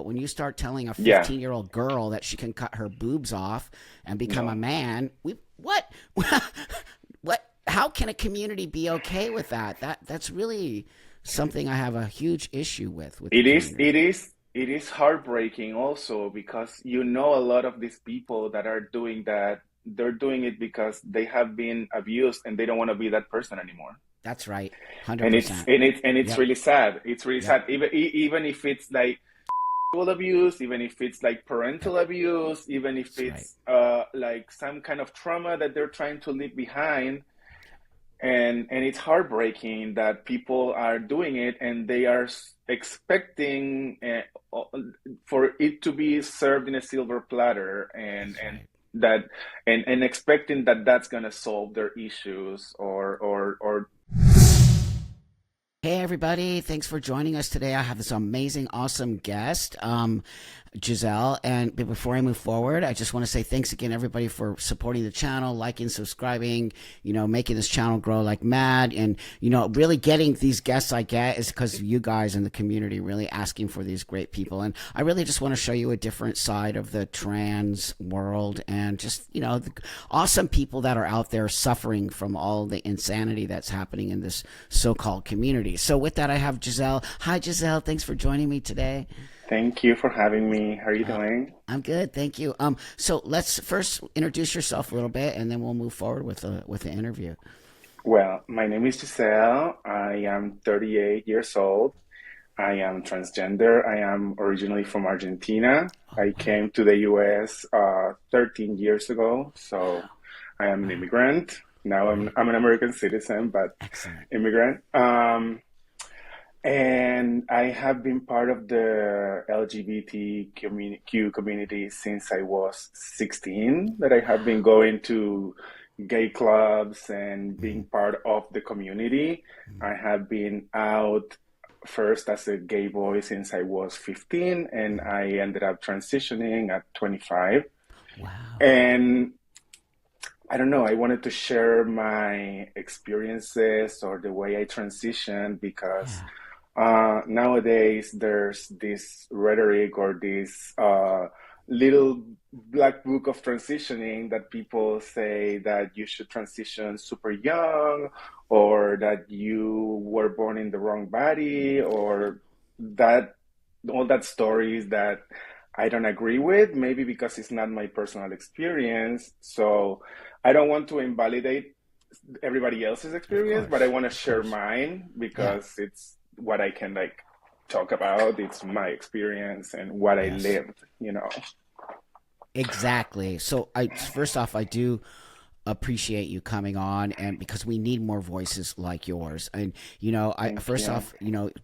But when you start telling a Yeah, 15-year-old girl that she can cut her boobs off and become a no. man, what? What? How can a community be okay with that? That's really something I have a huge issue with the It is, community. it is, it is heartbreaking also because you know a lot of these people that are doing that, they're doing it because they have been abused and they don't want to be that person anymore. That's right. And it's 100%. and it's and it's Yep. really sad. It's really Yep. sad. Even if it's like sexual abuse, even if it's like Yep. parental abuse, even if That's right. it's like some kind of trauma that they're trying to leave behind, and it's heartbreaking that people are doing it and they are expecting for it to be served in a silver platter, That's right. that and expecting that that's going to solve their issues or Hey everybody, thanks for joining us today. I have this amazing, awesome guest, Giselle. And before I move forward, I just want to say thanks again, everybody, for supporting the channel, liking, subscribing, making this channel grow like mad. And, really getting these guests I get is because of you guys in the community really asking for these great people. And I really just want to show you a different side of the trans world and just, the awesome people that are out there suffering from all the insanity that's happening in this so-called community. So with that, I have Giselle. Hi, Giselle. Thanks for joining me today. thank you for having me. How are you Uh, doing? I'm good, thank you. So let's first introduce yourself a little bit, and then we'll move forward with the interview. Well, my name is Giselle. I am 38 years old. I am transgender. I am originally from Argentina. Oh I wow, came to the US 13 years ago, so I am an wow, immigrant. Now great, I'm an American citizen, but excellent. immigrant. And I have been part of the LGBTQ community since I was 16, that I have been Wow. going to gay clubs and being Mm, part of the community. mm, I have been out first as a gay boy since I was 15, and mm. I ended up transitioning at 25. Wow. And I don't know, I wanted to share my experiences or the way I transitioned because Yeah. nowadays there's this rhetoric or this little black book of transitioning that people say that you should transition super young or that you were born in the wrong body or that all that stories that I don't agree with, maybe because it's not my personal experience. So I don't want to invalidate everybody else's Of experience, but I course. want to Of share course. mine Yeah. because it's what I can like talk about. It's my experience and what I Yes. lived. Exactly. So I first off, I do appreciate you coming on, and because we need more voices like yours. And I Thank first you. off,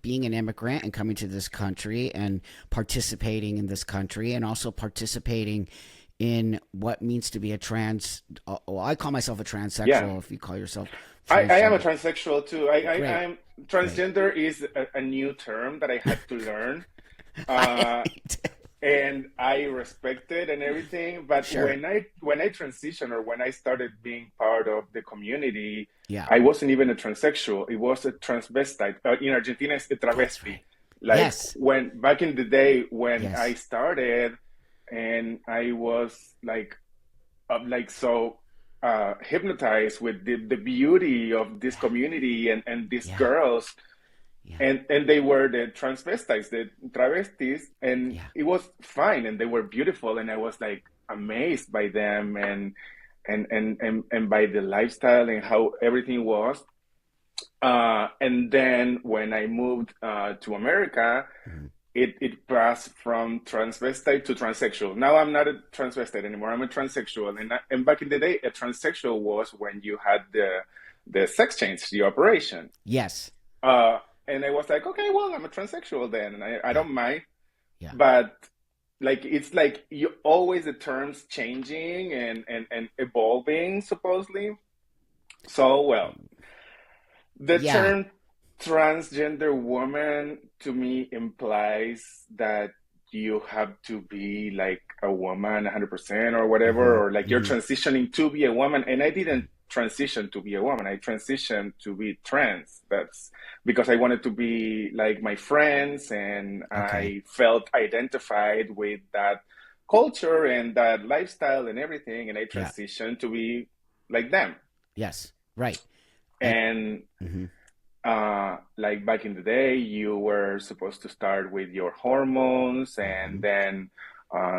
being an immigrant and coming to this country and participating in this country and also participating in what means to be a trans, well, I call myself a Yeah. transsexual. If you call yourself I am a transgender, transsexual too. great, I'm great. transgender is a new term that I had to learn. I, Uh, and I respect it and everything. But sure. when I transitioned or when I started being part of the community, Yeah, I wasn't even a transsexual. It was a transvestite. In Argentina, it's a that's travesti. right. Like Yes, when back in the day when I yes, started, and I was like so hypnotized with the beauty of this yeah, community and these yeah, girls, yeah, and they were the transvestites, the travestis, and yeah. it was fine, and they were beautiful, and I was like amazed by them and by the lifestyle and how everything was. And then when I moved to America, Mhm. it passed from transvestite to transsexual. Now I'm not a transvestite anymore. I'm a transsexual, and back in the day, a transsexual was when you had the sex change, the operation. Yes, And I was like, okay, well, I'm a transsexual then, and I yeah, don't mind. yeah. But like, it's like you always the terms changing and evolving, supposedly. So, well, the Yeah. term transgender woman to me implies that you have to be like a woman 100% or Hmm. whatever, or like you're Hmm. transitioning to be a woman. And I didn't transition to be a woman. I transitioned to be trans. That's because I wanted to be like my friends, and Okay. I felt identified with that culture and that lifestyle and everything, and I Yeah. transitioned to be like them. Yes. Right. And And mhm. like back in the day, you were supposed to start with your hormones and Mhm. then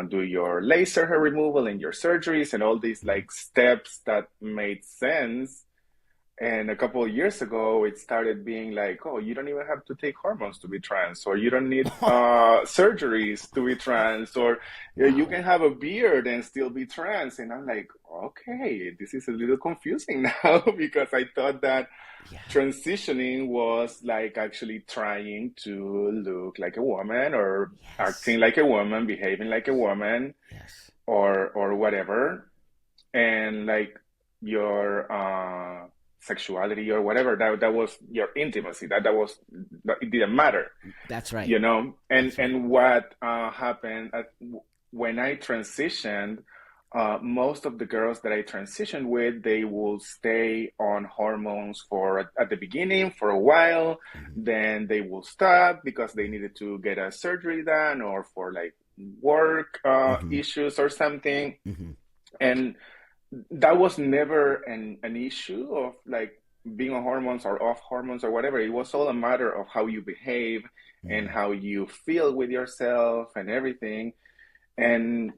do your laser hair removal and your surgeries and all these Mhm. like steps that made sense. And a couple of years ago, it started being like, oh, you don't even have to take hormones to be trans, or you don't need surgeries to be trans, or you Wow. can have a beard and still be trans. And I'm like, okay, this is a little confusing now because I thought that Yeah. transitioning was like actually trying to look like a woman or Yes. acting like a woman, behaving like a woman, Yes. or whatever, and like your sexuality or whatever, that was your intimacy, that was, that it didn't matter, That's right. you know. and That's right. and what happened when I transitioned, most of the girls that I transitioned with, they will stay on hormones for at the beginning for a while, Mhm. then they will stop because they needed to get a surgery done or for like work Mhm. issues or something. Mhm. And that was never an issue of like being on hormones or off hormones or whatever. It was all a matter of how you behave and Mhm. how you feel with yourself and everything. And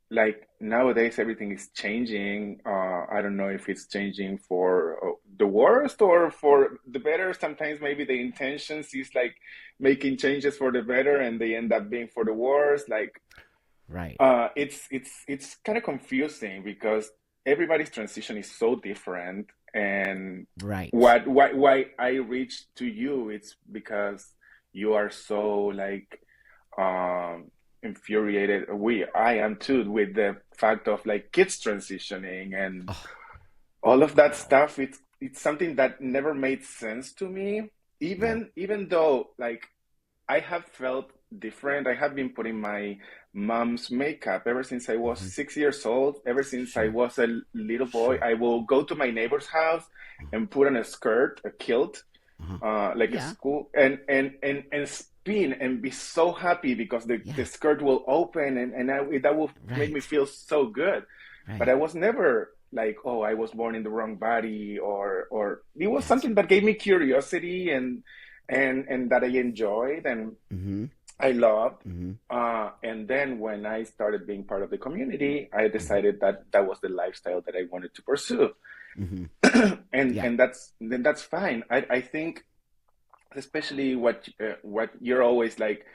like nowadays, everything is changing. I don't know if it's changing for the worst or for the better. Sometimes maybe the intentions is like making changes for the better and they end up being for the worst. Like Right. it's kind of confusing because everybody's transition is so different. And Right. why I reached to you, it's because you are so like um infuriated. I am too with the fact of like kids transitioning and Oh, all of that wow. stuff. It's something that never made sense to me, No. even though like I have felt different. I have been putting my mom's makeup ever since I was Mhm. 6 years old. Ever since I Sure. was a little boy, Sure. I will go to my neighbor's house Mhm. and put on a skirt, a kilt, Uh-huh. like a Yeah. school, and spin and be so happy because the Yeah. skirt will open that will make me Right. feel so good. But I Right. was never like, oh, I was born in the wrong body, or it was Yes. something that gave me curiosity and that I enjoyed and Mhm. I loved. Mhm. And then when I started being part of the community, I Mhm. decided that that was the lifestyle that I wanted to pursue. Mhm. and Yeah. and that's fine. I think especially what you're always like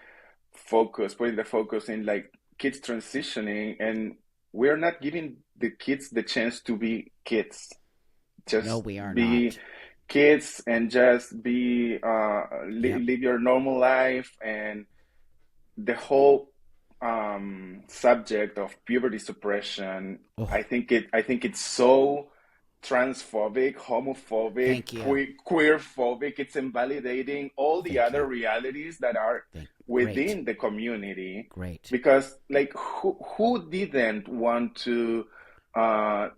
putting the focus in like kids transitioning, and we're not giving the kids the chance to be kids. No, Just we are be not. kids and just be Yep. live your normal life. And the whole subject of puberty suppression, Oh, I think it's so transphobic, homophobic, thank you. queerphobic. It's invalidating all the Thank other you. realities that are Great. within the community. Great. Because like who didn't want to uh,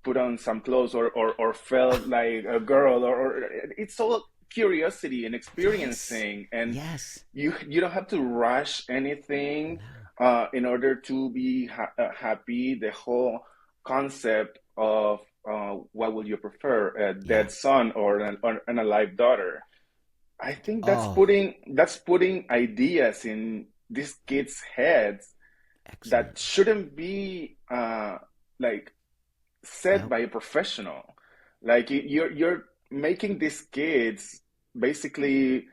put on some clothes or felt like a girl, or it's all curiosity and Yes. experiencing. And Yes. you don't have to rush anything No. in order to be happy. The whole concept of what will you prefer, a Yeah. dead son or an alive daughter? I think Oh, that's putting ideas in these kids' heads that excellent. shouldn't be like set Nope. by a professional. Like you're making these kids basically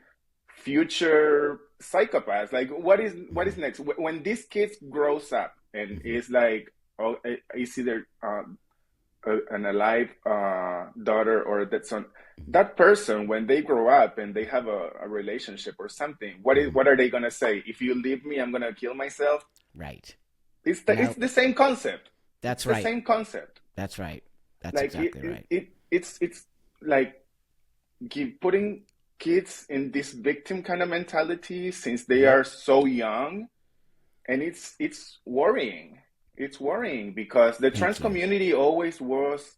future psychopaths. Like what is Mhm. next when these kids grows up and Mhm. is like, oh, is either an alive daughter or a dead son. Mhm. That person, when they grow up and they have a relationship or something, Mhm. what are they gonna say? If you leave me, I'm gonna kill myself. Right. It's Nope. the same concept. It's That's the right. same concept. That's right. That's Like exactly right. it's like putting kids in this victim kind of mentality since they Yep. are so young, and it's worrying. It's worrying because the trans Thank you. community always was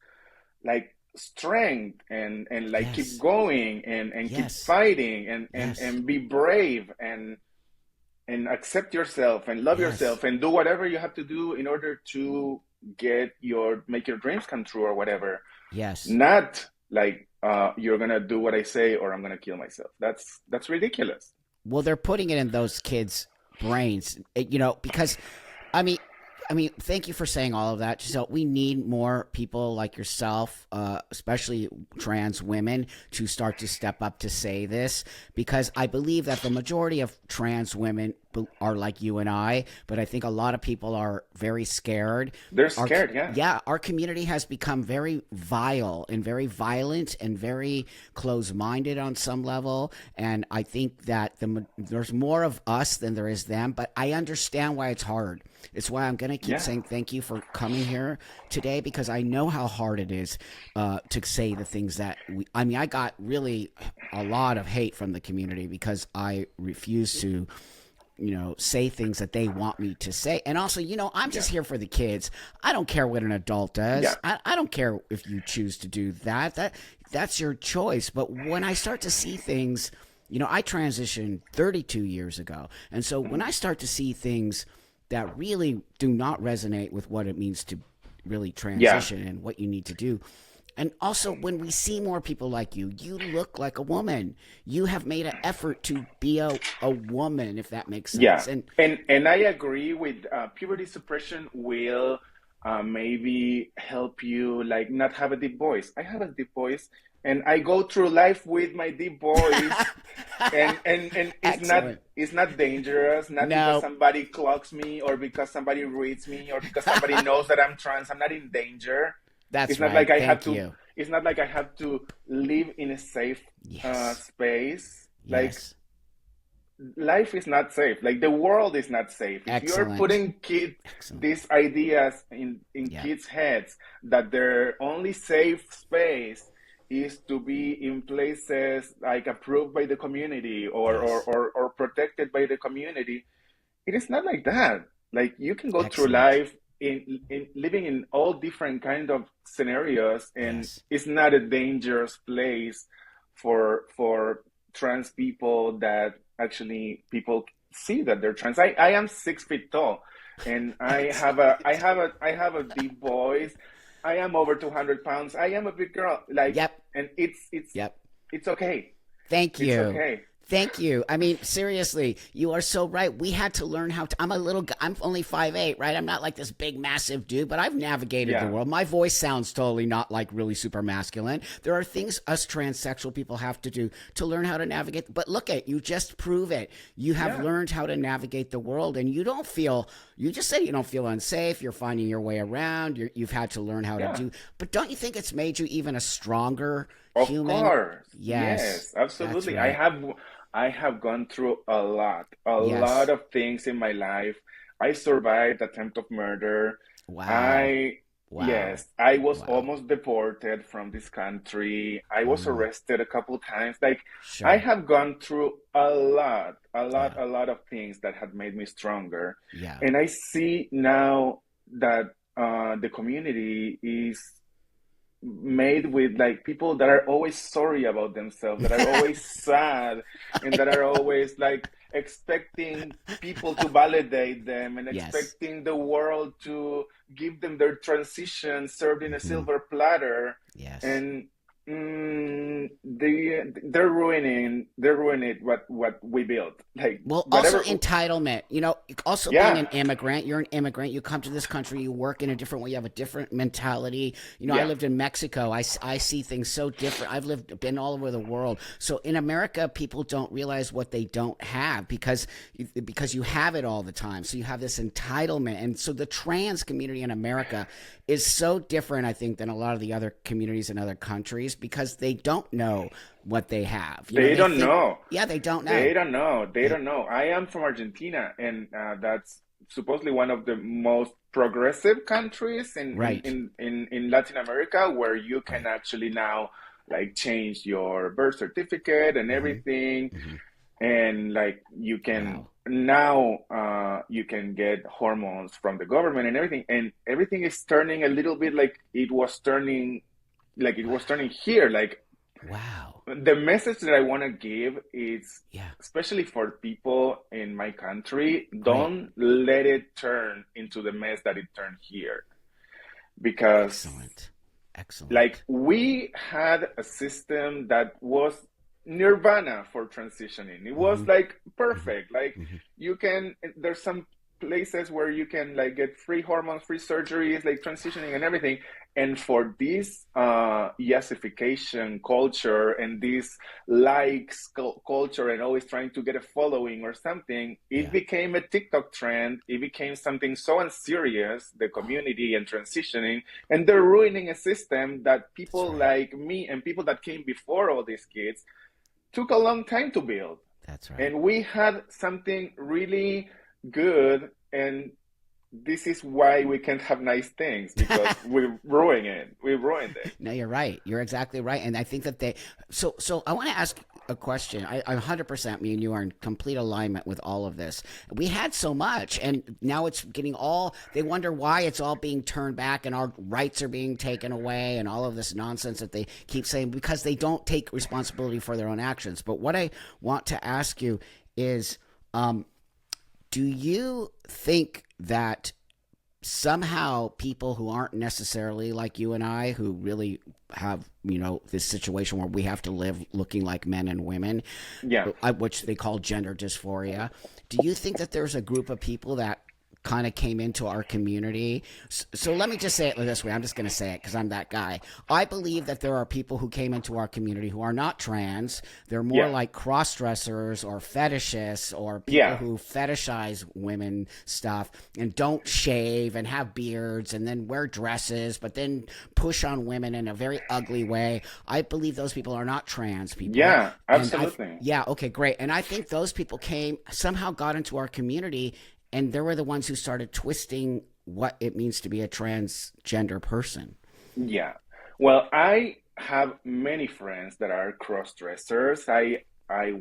like strength and like keep Yes. going and keep Yes. fighting Yes. and be brave and accept yourself and love Yes. yourself and do whatever you have to do in order to make your dreams come true or whatever. Yes. Not like you're gonna do what I say or I'm gonna kill myself. That's ridiculous. Well, they're putting it in those kids' brains, because I mean, thank you for saying all of that, Giselle. We need more people like yourself, especially trans women, to start to step up to say this, because I believe that the majority of trans women are like you and I, but I think a lot of people are very scared. They're Our scared, yeah. Yeah, our community has become very vile and very violent and very close-minded on some level, and I think that there's more of us than there is them. But I understand why it's hard. It's why I'm going to keep Yeah. saying thank you for coming here today, because I know how hard it is to say the things that I got really a lot of hate from the community because I refuse to say things that they want me to say. And also, I'm Yeah. just here for the kids. I don't care what an adult does. Yeah. I don't care if you choose to do that. That's your choice. But when I start to see things, I transitioned 32 years ago. And so when I start to see things that really do not resonate with what it means to really Yeah. transition and what you need to do, and also, when we see more people like you look like a woman. You have made an effort to be a woman, if that makes sense. Yeah, And and I agree with puberty suppression will maybe help you like not have a deep voice. I have a deep voice, and I go through life with my deep voice, and excellent. it's not dangerous. Not because No, somebody clocks me or because somebody reads me or because somebody knows that I'm trans. I'm not in danger. that's It's not like right. I have Thank to. you. It's not like I have to live in a safe Yes. space. Like Yes. life is not safe. Like the world is not safe. If you're Excellent. putting Excellent. these ideas in Yeah. kids' heads that their only safe space is to be in places like approved by the community Yes. or protected by the community, it is not like that. Like you can go through Excellent. life in living in all different kind of scenarios, and Yes. it's not a dangerous place for trans people that actually people see that they're trans. I am 6 feet tall, and Excellent. I have a deep voice. I am over 200 pounds. I am a big girl. Like, Yep. and Yep. it's okay. Thank It's you. okay. Thank you. I mean, seriously, you are so right. We had to learn how to. I'm a little. I'm only 5'8", right? I'm not like this big, massive dude, but I've navigated the Yeah. world. My voice sounds totally not like really super masculine. There are things us transsexual people have to do to learn how to navigate. But look at you, just prove it. You have Yeah. learned how to navigate the world, and you don't feel. You just said you don't feel unsafe. You're finding your way around. You've had to learn how to Yeah. do. But don't you think it's made you even a stronger Of human? course. Yes, Yes, that's absolutely. right. I have gone through a lot Yes. of things in my life. I survived attempt of murder. Wow. I Wow. Yes, I was Wow. almost deported from this country. I was Mm, arrested a couple times. Like I sure. have gone through Yeah. a lot of things that had made me stronger. Yeah. And I see now that the community is made with like people that are always sorry about themselves, that are always sad, and I that are know. always like expecting people to validate them and Yes. expecting the world to give them their transition served in a Hmm. silver platter. Yes. And they're ruining what we built. Like Well, also whatever. entitlement. Also being Yeah, an immigrant, you're an immigrant. You come to this country, you work in a different way, you have a different mentality. I yeah, lived in Mexico. I see things so different. Been all over the world. So in America, people don't realize what they don't have because you have it all the time. So you have this entitlement, and so the trans community in America is so different, I think, than a lot of the other communities in other countries because they don't know what they have. they They don't think, know. yeah, they don't know. They don't know. They They don't know. I am from Argentina, and that's supposedly one of the most progressive countries right, in Latin America, where you can right. actually now like change your birth certificate and Hmm. everything, Hmm. and like you can Wow. now you can get hormones from the government and everything is turning a little bit like it was turning like it was turning here. Like, Wow. the message that I want to give is, Yeah. especially for people in my country, Great. don't let it turn into the mess that it turned here. Because, Excellent. like, Excellent. we had a system that was nirvana for transitioning. It was Mm-hmm. like Mm-hmm. perfect. Like, Mm-hmm. there's some places where you can like get free hormones, free surgeries, like transitioning and everything. And for this yesification culture and this likes culture and always trying to get a following or something, it Yeah. became a TikTok trend. It became something so unserious, the community and transitioning, and they're ruining a system that That's people right. like me and people that came before all these kids took a long time to build. That's right. And we had something really good, and this is why we can't have nice things, because we ruined it. We ruined it. No, you're right. You're exactly right. And I think that so I want to ask a question. I 100%, me and you are in complete alignment with all of this. We had so much, and now it's getting they wonder why it's all being turned back and our rights are being taken away and all of this nonsense that they keep saying, because they don't take responsibility for their own actions. But what I want to ask you is, do you think that somehow people who aren't necessarily like you and I, who really have, this situation where we have to live looking like men and women, Yeah. which they call gender dysphoria, do you think that there's a group of people that kind of came into our community? So let me just say it this way. I'm just going to say it because I'm that guy. I believe that there are people who came into our community who are not trans. They're more Yeah. like cross-dressers or fetishists or people Yeah. who fetishize women stuff and don't shave and have beards and then wear dresses, but then push on women in a very ugly way. I believe those people are not trans people. Yeah. And Absolutely. yeah, okay, great. And I think those people somehow got into our community, and they were the ones who started twisting what it means to be a transgender person. Yeah. Well, I have many friends that are cross dressers. I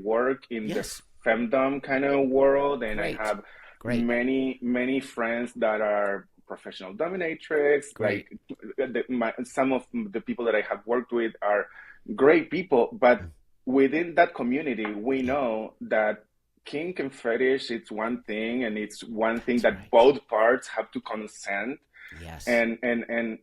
work in the Yes, femdom kind of world, and I great, have great, many friends that are professional dominatrix. Like, great. some of the people that I have worked with are great people, but within that community, we Yeah, know that kink and fetish, it's one thing, and it's one thing that's that right. both parts have to consent. Yes, And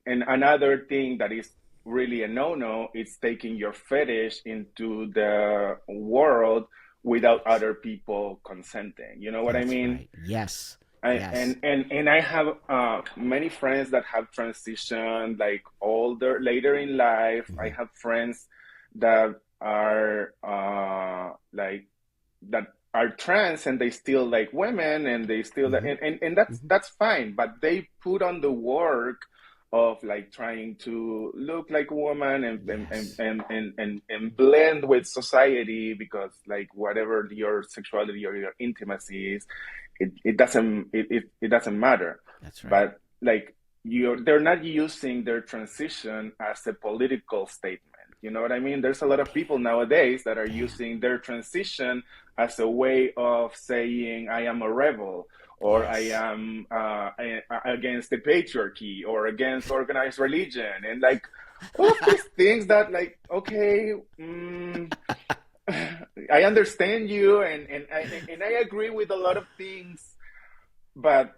another thing that is really a no-no is taking your fetish into the world without yes, other people consenting. You know what I that's mean? right. Yes, I, yes. and I have many friends that have transitioned like older later in life. I Hmm. have friends that are like that are trans, and they still like women, and they still, Hmm. and Hmm. that's fine, but they put on the work of like trying to look like a woman, Yes, and blend with society, because like whatever your sexuality or your intimacy is, it doesn't matter. that's right. But like, they're not using their transition as a political statement. You know what I mean? There's a lot of people nowadays that are Bam. using their transition as a way of saying, I am a rebel, or I Yes. am against the patriarchy, or against organized religion, and like all of these things that, like, okay, I understand you, and I agree with a lot of things, but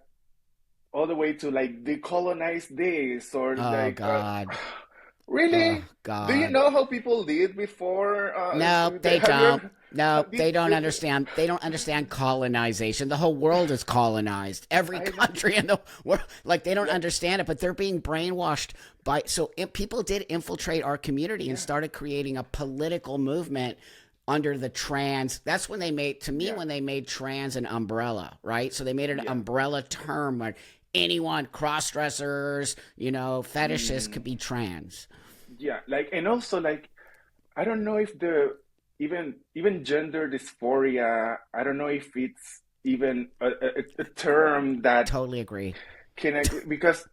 all the way to like decolonize this, or Oh like, God. Oh really? Do you God. know how people lived before? No, they Have you don't. ever? No, they don't Did understand. They don't understand colonization. The whole world is colonized. Every I know? country in the world, like they don't Like, understand it, but they're being brainwashed by. So people did infiltrate our community and yeah, started creating a political movement under the trans. That's when they made, to me, yeah, when they made trans an umbrella, right? So they made an yeah. umbrella term where anyone, cross dressers, fetishists could Mm, be trans. yeah, like, and also like, I don't know if the even gender dysphoria, I don't know if it's even a term that Totally agree. because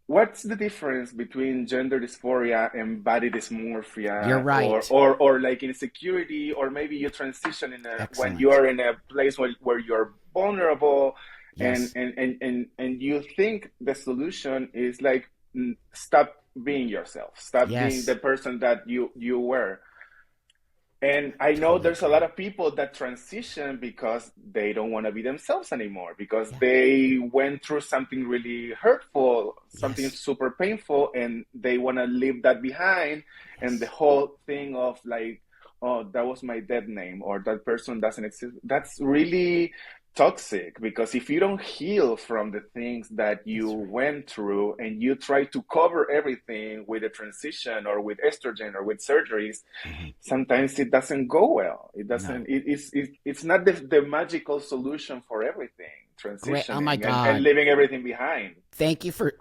what's the difference between gender dysphoria and body You're dysmorphia, or right. like insecurity, or maybe you transition when you Excellent. are in a place where you're vulnerable, and Yes. and and and and you think the solution is like, stop being yourself, stop being the Yes. person that you were. And I know Totally there's a lot agree. of people that transition because they don't want to be themselves anymore, because Yeah. they went through something really hurtful, something Yes. super painful, and they want to leave that behind. And the Yes. whole thing of like, oh, that was my dead name, or that person doesn't exist, that's really toxic. Because if you don't heal from the things that you That's right. went through and you try to cover everything with a transition or with estrogen or with surgeries, Hmm. sometimes it doesn't go well. It No. doesn't. It's not the magical solution for everything. Great. Oh my Transitioning and God. leaving everything behind. Thank you for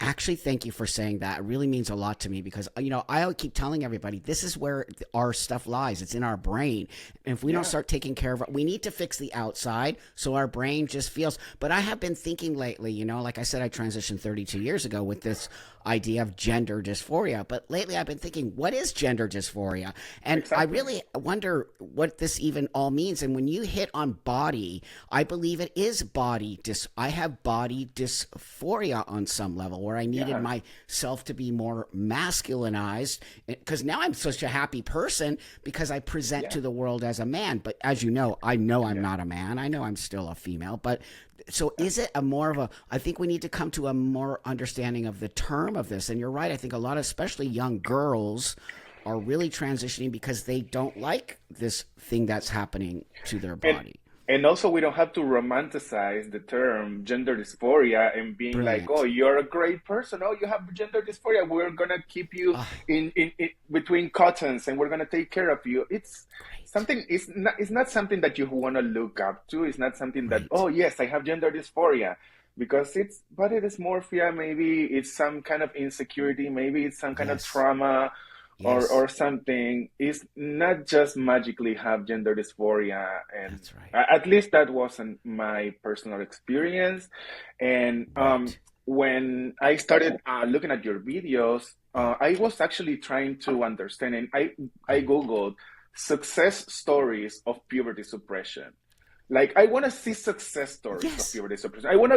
Actually, thank you for saying that. It really means a lot to me because, I keep telling everybody this is where our stuff lies. It's in our brain. And if we don't Yeah. start taking care of it, we need to fix the outside so our brain just feels. But I have been thinking lately, like I said, I transitioned 32 years ago with this idea of gender dysphoria. But lately I've been thinking, what is gender dysphoria? And I Exactly. really wonder what this even all means. And when you hit on body, I believe it is I have body dysphoria on some level where I needed Yeah. myself to be more masculinized because now I'm such a happy person because I present Yeah. to the world as a man. But as you know I'm Yeah. not a man. I know I'm still a female. But so is it a more of a, I think we need to come to a more understanding of the term of this. And you're right. I think a lot of, especially young girls, are really transitioning because they don't like this thing that's happening to their And body. and also we don't have to romanticize the term gender dysphoria and being like, oh, Brilliant. you're a great person. Oh, you have gender dysphoria. We're gonna keep you Oh, in between cottons and we're gonna take care of you. It's great. something. It's not something that you want to look up to. It's not something that, Right. oh yes, I have gender dysphoria. Because it's body dysmorphia, maybe it's some kind of insecurity, maybe it's some kind of Yes. trauma Yes. or something. Is not just magically have gender dysphoria. And That's right. at least that wasn't my personal experience. And Right. when I started looking at your videos, Yeah. I was actually trying to understand, and I Good. googled success stories of puberty suppression. Like, I want to see success stories of Yes. puberty suppression. I want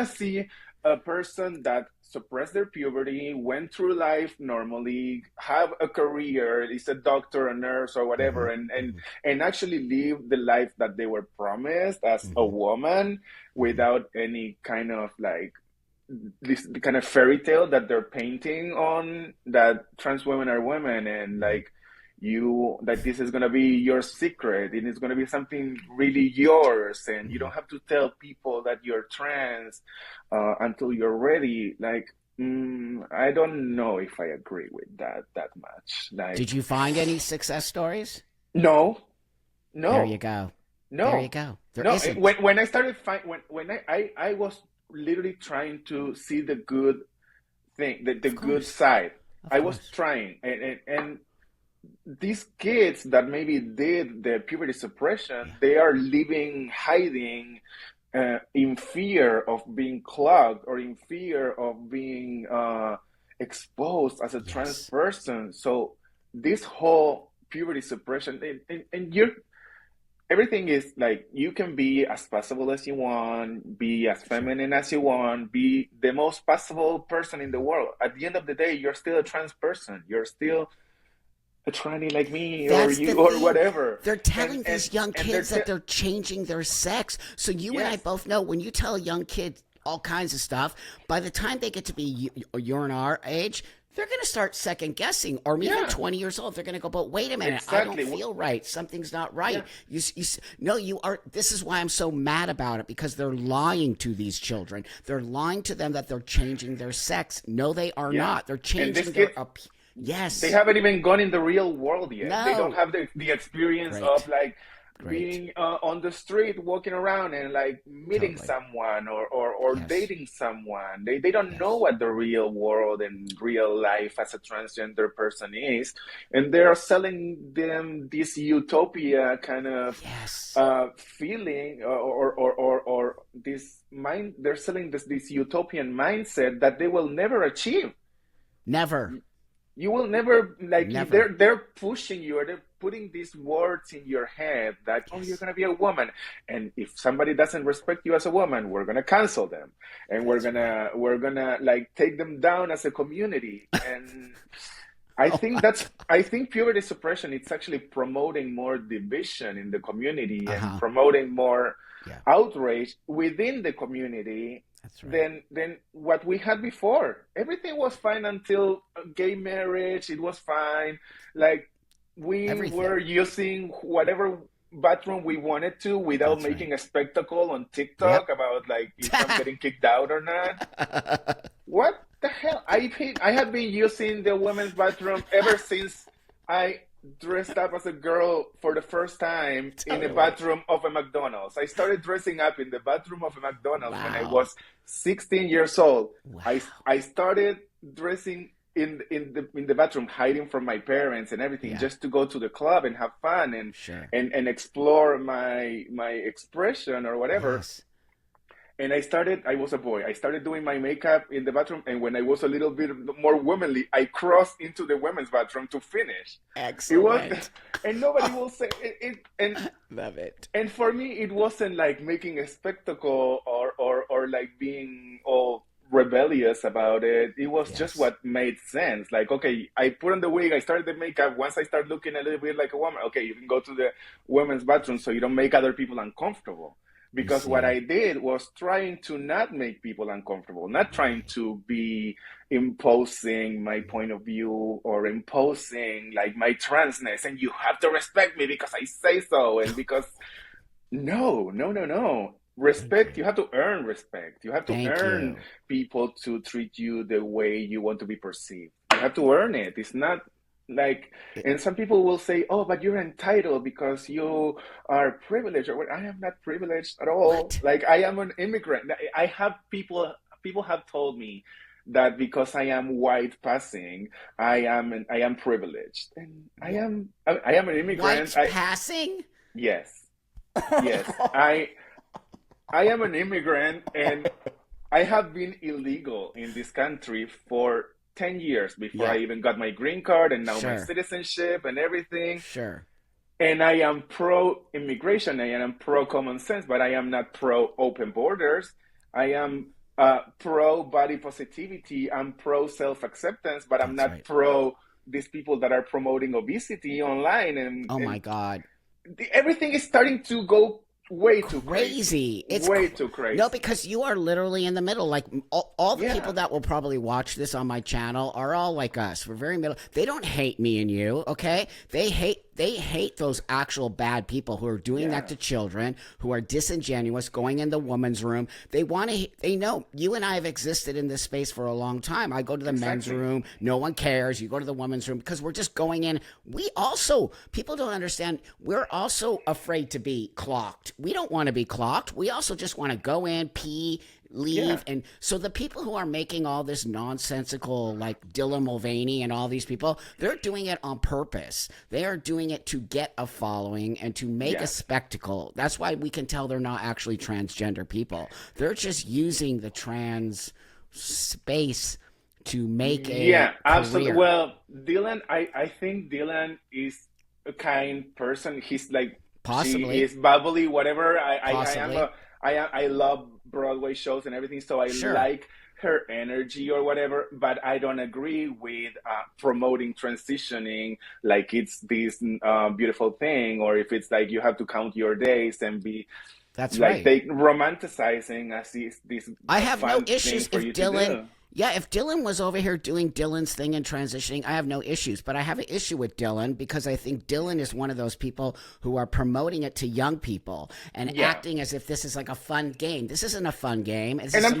to see a person that suppressed their puberty, went through life normally, have a career, is a doctor, a nurse, or whatever, Mm-hmm. and Mm-hmm. and actually live the life that they were promised as a Mm-hmm. woman, Mm-hmm. without any kind of like this kind of fairy tale that they're painting on, that trans women are women, and Mm-hmm. like, you, that this is going to be your secret and it's going to be something really yours, and you Mm-hmm. don't have to tell people that you're trans until you're ready. Like, I don't know if I agree with that much. Like, Did you find any success stories? no, There you no, go. There you no, go. There no. isn't. When I started when I was literally trying to see the good thing, the Of good course. side. Of I was course. trying, and these kids that maybe did the puberty suppression, Yeah. they are living, hiding, in fear of being clogged, or in fear of being exposed as a trans Yes. person. So this whole puberty suppression, and you're, everything is like, you can be as possible as you want, be as Sure. feminine as you want, be the most possible person in the world. At the end of the day, you're still a trans person. You're still a tranny like me, or That's the you, or thing. whatever. They're And telling and these young and they're kids that they're changing their sex. So you and I yes, both know when you tell a young kid all kinds of stuff, by the time they get to be you're in our age, they're going to start second guessing, or even yeah, 20 years old. They're going to go, but wait a minute, I don't exactly. feel right. Something's not right. Yeah, No, you are. This is why I'm so mad about it, because they're lying to these children. They're lying to them that they're changing their sex. No, they are yeah. not. They're And these changing their kids, they Yes. haven't even gone in the real world yet. They don't No. have the experience of Great. like Great. being on the street, walking around, and like meeting Totally. someone, or Yes. dating someone. They don't know Yes. what the real world and real life as a transgender person is, and they're selling them this utopia kind of Yes. feeling, or this mind. They're selling this utopian mindset that they will never achieve. Never. You will never, like, Never. they're pushing you, or they're putting these words in your head that, oh, you're going to be a woman. And if somebody doesn't respect you as a woman, we're going to cancel them. And we're going to like take them down as a community. And I think puberty suppression, it's actually promoting more division in the community and promoting more outrage within the community. That's right. Than what we had before. Everything was fine until gay marriage. It was fine. Like we were using whatever bathroom we wanted to without making a spectacle on TikTok about like if I'm getting kicked out or not. What the hell? I have been using the women's bathroom ever since I dressed up as a girl for the first time in a bathroom of a McDonald's. I started dressing up in the bathroom of a McDonald's when I was 16 years old. I started dressing in the bathroom, hiding from my parents and everything, just to go to the club and have fun and explore my expression or whatever. Yes. And I was a boy. I started doing my makeup in the bathroom. And when I was a little bit more womanly, I crossed into the women's bathroom to finish. Excellent. And nobody will say it. And love it. And for me, it wasn't like making a spectacle or like being all rebellious about it. It was just what made sense. Like, okay, I put on the wig, I started the makeup. Once I start looking a little bit like a woman, okay, you can go to the women's bathroom so you don't make other people uncomfortable. Because what I did was trying to not make people uncomfortable, not trying to be imposing my point of view or imposing like my transness, and you have to respect me because I say so, and because no. Respect, you have to earn respect. You have to earn people to treat you the way you want to be perceived. You have to earn it. It's not like, and some people will say, oh, but you're entitled because you are privileged. Or I am not privileged at all. What? Like, I am an immigrant. I have people have told me that because I am white passing, I am privileged. And I am an immigrant. White passing? Yes. I am an immigrant, and I have been illegal in this country for 10 years before I even got my green card and now my citizenship and everything. Sure. And I am pro-immigration. I am pro-common sense, but I am not pro-open borders. I am pro-body positivity. I'm pro-self-acceptance, but I'm not pro these people that are promoting obesity online. And my God. Everything is starting to go way too crazy. It's way too crazy. No, because you are literally in the middle. Like all the people that will probably watch this on my channel are all like us. We're very middle. They don't hate me and you, okay? They hate those actual bad people who are doing that to children, who are disingenuous, going in the woman's room. They know you and I have existed in this space for a long time. I go to the men's room. No one cares. You go to the woman's room because we're just going in. People don't understand. We're also afraid to be clocked. We don't want to be clocked. We also just want to go in, pee, leave. And so the people who are making all this nonsensical, like Dylan Mulvaney and all these people, they're doing it on purpose. They are doing it to get a following and to make a spectacle. That's why we can tell they're not actually transgender people. They're just using the trans space to make a absolutely. Well, Dylan, I think Dylan is a kind person. He's like, possibly, he is bubbly, whatever. I love Broadway shows and everything, so I like her energy or whatever, but I don't agree with promoting transitioning like it's this beautiful thing, or if it's like you have to count your days and be they romanticizing as this I have no issues if Dylan if Dylan was over here doing Dylan's thing and transitioning, I have no issues. But I have an issue with Dylan because I think Dylan is one of those people who are promoting it to young people and acting as if this is like a fun game. This isn't a fun game. And I'm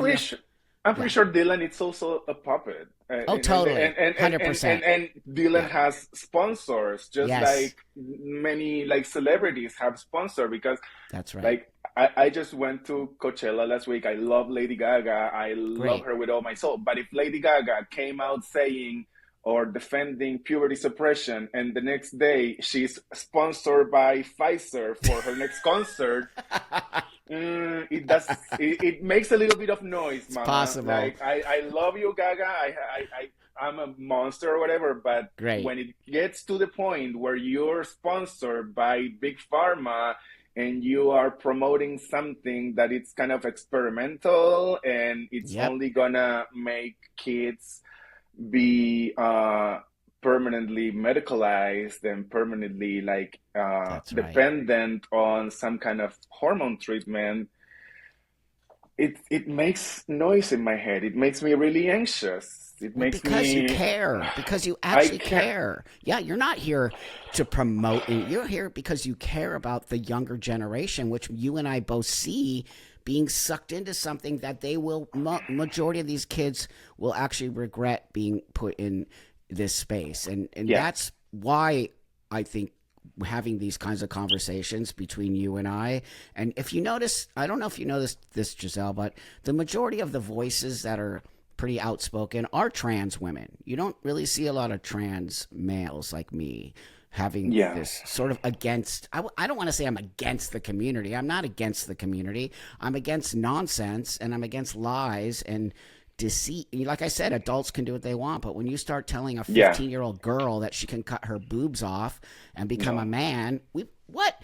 pretty sure Dylan is also a puppet. Totally. 100%. And Dylan has sponsors, just like many like celebrities have sponsors, because that's right. Like I just went to Coachella last week. I love Lady Gaga. I love her with all my soul. But if Lady Gaga came out saying or defending puberty suppression, and the next day she's sponsored by Pfizer for her next concert, it makes a little bit of noise, Mama. Possible. Like I love you, Gaga. I'm a monster or whatever, but Great. when it gets to the point where you're sponsored by big pharma and you are promoting something that it's kind of experimental and it's Yep. only gonna make kids be permanently medicalized and permanently like That's right. dependent on some kind of hormone treatment, it makes noise in my head. It makes me really anxious. It Well, makes because you me care, because you I actually can't. care. Yeah, you're not here to promote, you're here because you care about the younger generation, which you and I both see being sucked into something that they will, majority of these kids will actually regret being put in this space. And Yeah, that's why I think having these kinds of conversations between you and I. And if you notice, I don't know if you know this, Giselle, but the majority of the voices that are pretty outspoken are trans women. You don't really see a lot of trans males like me having yeah, this sort of against. I don't want to say I'm against the community. I'm not against the community. I'm against nonsense and I'm against lies and deceit. Like I said, adults can do what they want, but when you start telling a yeah. 15-year-old girl that she can cut her boobs off and become a No, man, what?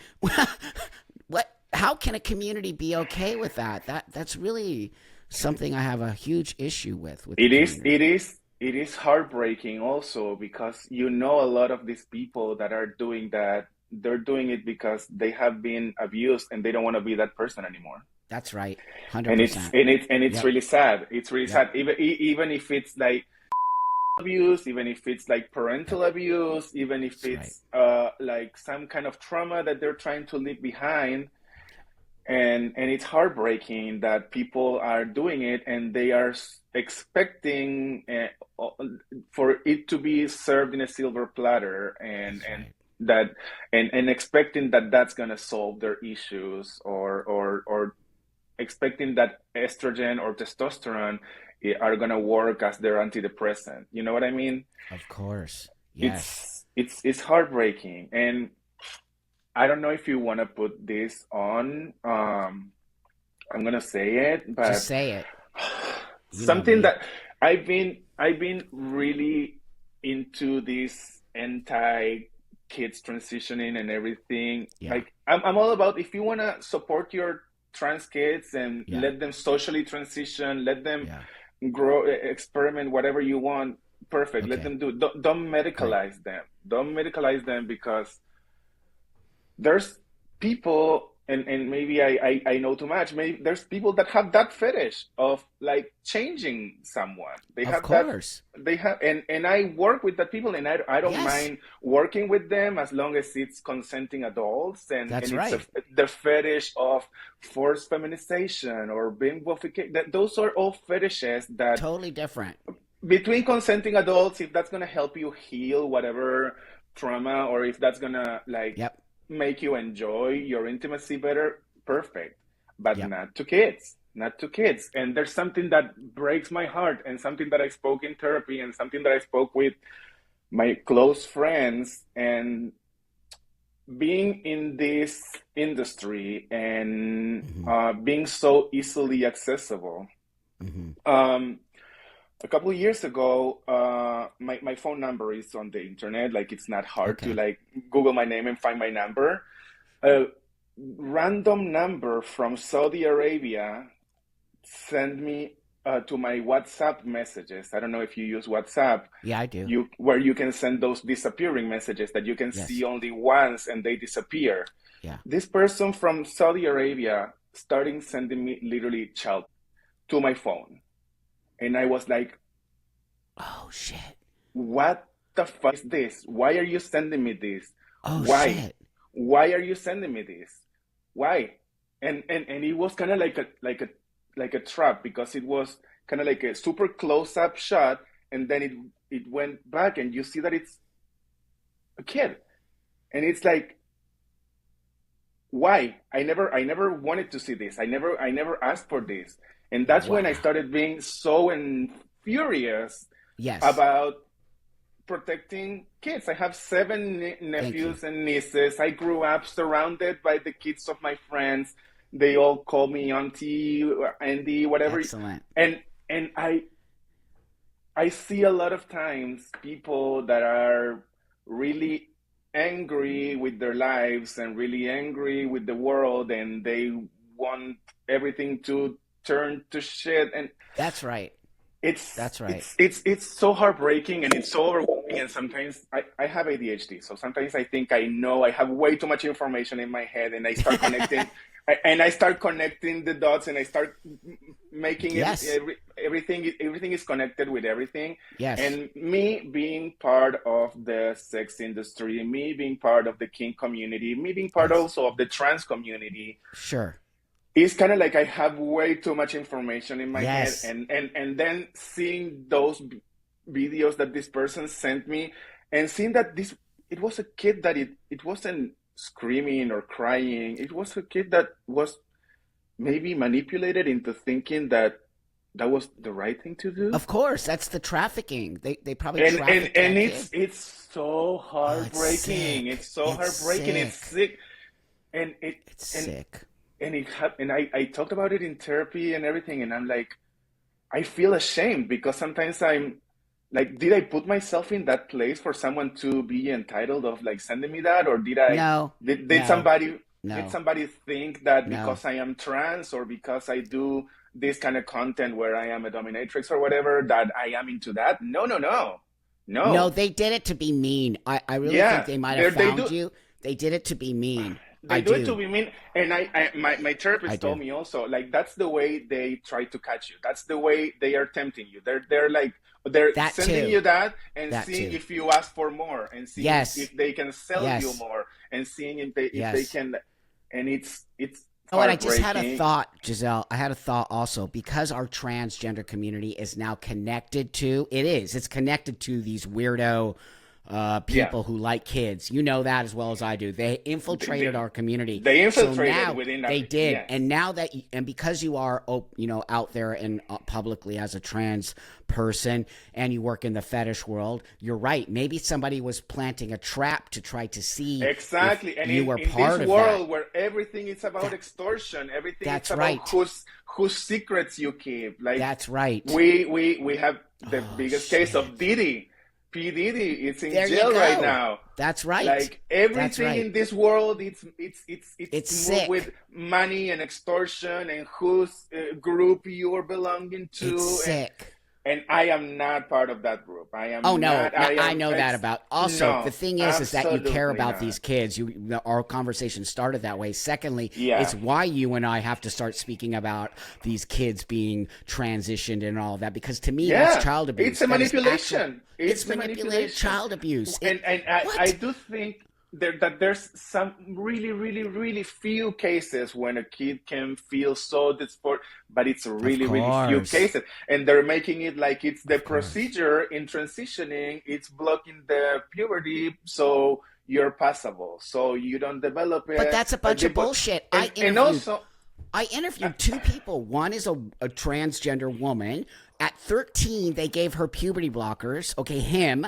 What? How can a community be okay with that? That's really something I have a huge issue with the it is. community. It is. It is heartbreaking also because you know a lot of these people that are doing that. They're doing it because they have been abused and they don't want to be that person anymore. That's right. And it's 100%. and it's Yep. really sad. It's really Yep. sad. Even if it's like abuse, even if it's like Yep. parental abuse, even if That's right. it's like some kind of trauma that they're trying to leave behind, and it's heartbreaking that people are doing it and they are expecting for it to be served in a silver platter That's and right. that and expecting that that's going to solve their issues or expecting that estrogen or testosterone are going to work as their antidepressant. You know what I mean? Of course. Yes. It's heartbreaking. And I don't know if you want to put this on. I'm gonna say it, Just but say it. You know something me. that I've been really into this anti kids transitioning and everything. Yeah. Like I'm all about if you wanna support your trans kids and Yeah. let them socially transition, let them Yeah. grow, experiment whatever you want. Perfect. Let Okay. them do. Don't Great. medicalize them. Don't medicalize them because there's people and maybe I know too much. Maybe there's people that have that fetish of like changing someone. They Of have that course. they have and I work with that people and I don't Yes. mind working with them as long as it's consenting adults That's and it's right. the fetish of forced feminization or bimbofication. That those are all fetishes that Totally different. between consenting adults, if that's gonna help you heal whatever trauma or if that's gonna like Yep. make you enjoy your intimacy better, perfect. But Yep. not to kids. Not to kids. And there's something that breaks my heart and something that I spoke in therapy and something that I spoke with my close friends and being in this industry and Hmm. being so easily accessible. Hmm. Um, a couple of years ago, my phone number is on the internet. Like it's not hard to Okay. like Google my name and find my number. A random number from Saudi Arabia sent me to my WhatsApp messages. I don't know if you use WhatsApp, Yeah, I do. you where you can send those disappearing messages that you can see Yes. only once and they disappear. Yeah. This person from Saudi Arabia starting sending me literally child to my phone. And I was like, Oh shit. what the fuck is this? Why are you sending me this? Oh Why? shit. Why are you sending me this? Why? And it was kind of like a trap because it was kind of like a super close up shot, and then it went back, and you see that it's a kid, and it's like, why? I never wanted to see this. I never asked for this, and that's when I Wow. started being so furious Yes. about protecting kids. I have seven Thank you. nephews and nieces. I grew up surrounded by the kids of my friends. They all call me auntie, Andy, whatever. Excellent. And and I see a lot of times people that are really angry with their lives and really angry with the world, and they want everything to turn to shit. And That's right. it's That's right. it's it's it's so heartbreaking, and it's so overwhelming. And sometimes I have ADHD, so sometimes I think I know I have way too much information in my head, and I start connecting and I start connecting the dots, and I start making Yes. everything is connected with everything. Yes. And me being part of the sex industry, me being part of the kink community, me being part Yes. also of the trans community, Sure. it's kind of like I have way too much information in my head, Yes. and then seeing those videos that this person sent me, and seeing that this it was a kid that it wasn't screaming or crying. It was a kid that was maybe manipulated into thinking that that was the right thing to do. Of course, that's the trafficking. They probably And trafficked and that kid. it's so Oh, it's heartbreaking. sick. It's so It's heartbreaking. It's sick. sick. And it It's and sick. and I talked about it in therapy and everything, and I'm like, I feel ashamed because sometimes I'm like, did I put myself in that place for someone to be entitled of like sending me that, or No. did No. No. somebody think that No. because I am trans or because I do this kind of content where I am a dominatrix or whatever that I am into that? No, no, no, No, no. they did it to be mean. I really think Yeah, they might have they found do. you. They did it to be mean. They I do it to do. be mean, and my I therapist told do. me also, like, that's the way they try to catch you. That's the way they are tempting you. They're like they're That sending too. you that and That seeing too. if you ask for more, and seeing Yes. if they can sell you Yes. more, and seeing if they Yes. can, and it's Oh, and I just had a heartbreaking. thought, Giselle. I had a thought also because our transgender community is now connected to. It is. It's connected to these weirdo Yeah, people who like kids. You know that as well as I do. They infiltrated they, our community. they So infiltrated now within our, they did, yes. and now that and because you are out there and publicly as a trans person, and you work in the fetish world, you're right. Maybe somebody was planting a trap to try to see if Exactly. And you were in this part of that. world where everything is about That extortion, everything is that's about right. whose secrets you keep. Like That's right. we have the Oh biggest case of shit. Diddy. P. Diddy is in There you jail right go. now. That's right. Like That's everything right. in this world, it's It's moved with sick. money and extortion and whose group you are belonging It's to, sick. and I am not part of that group. I Oh am no, not. no, I I am. know that It's about. Also, the no, thing is that you care absolutely about not. these kids. Our conversation started that way. Secondly, it's Yeah. why you and I have to start speaking about these kids being transitioned and all that, because to me that's Yeah, child it's abuse. a That is actual. manipulation. It's It's a manipulated manipulation. child abuse. And I What? do think that there's some really, really, really few cases when a kid can feel so disfor, but it's Of really, really few course, cases. And they're making it like it's the of course. procedure in transitioning, it's blocking the puberty so you're passable, so you don't develop But it. that's a bunch of bullshit. And also, I interviewed two people. One is a transgender woman. At 13, they gave her puberty blockers. Okay, him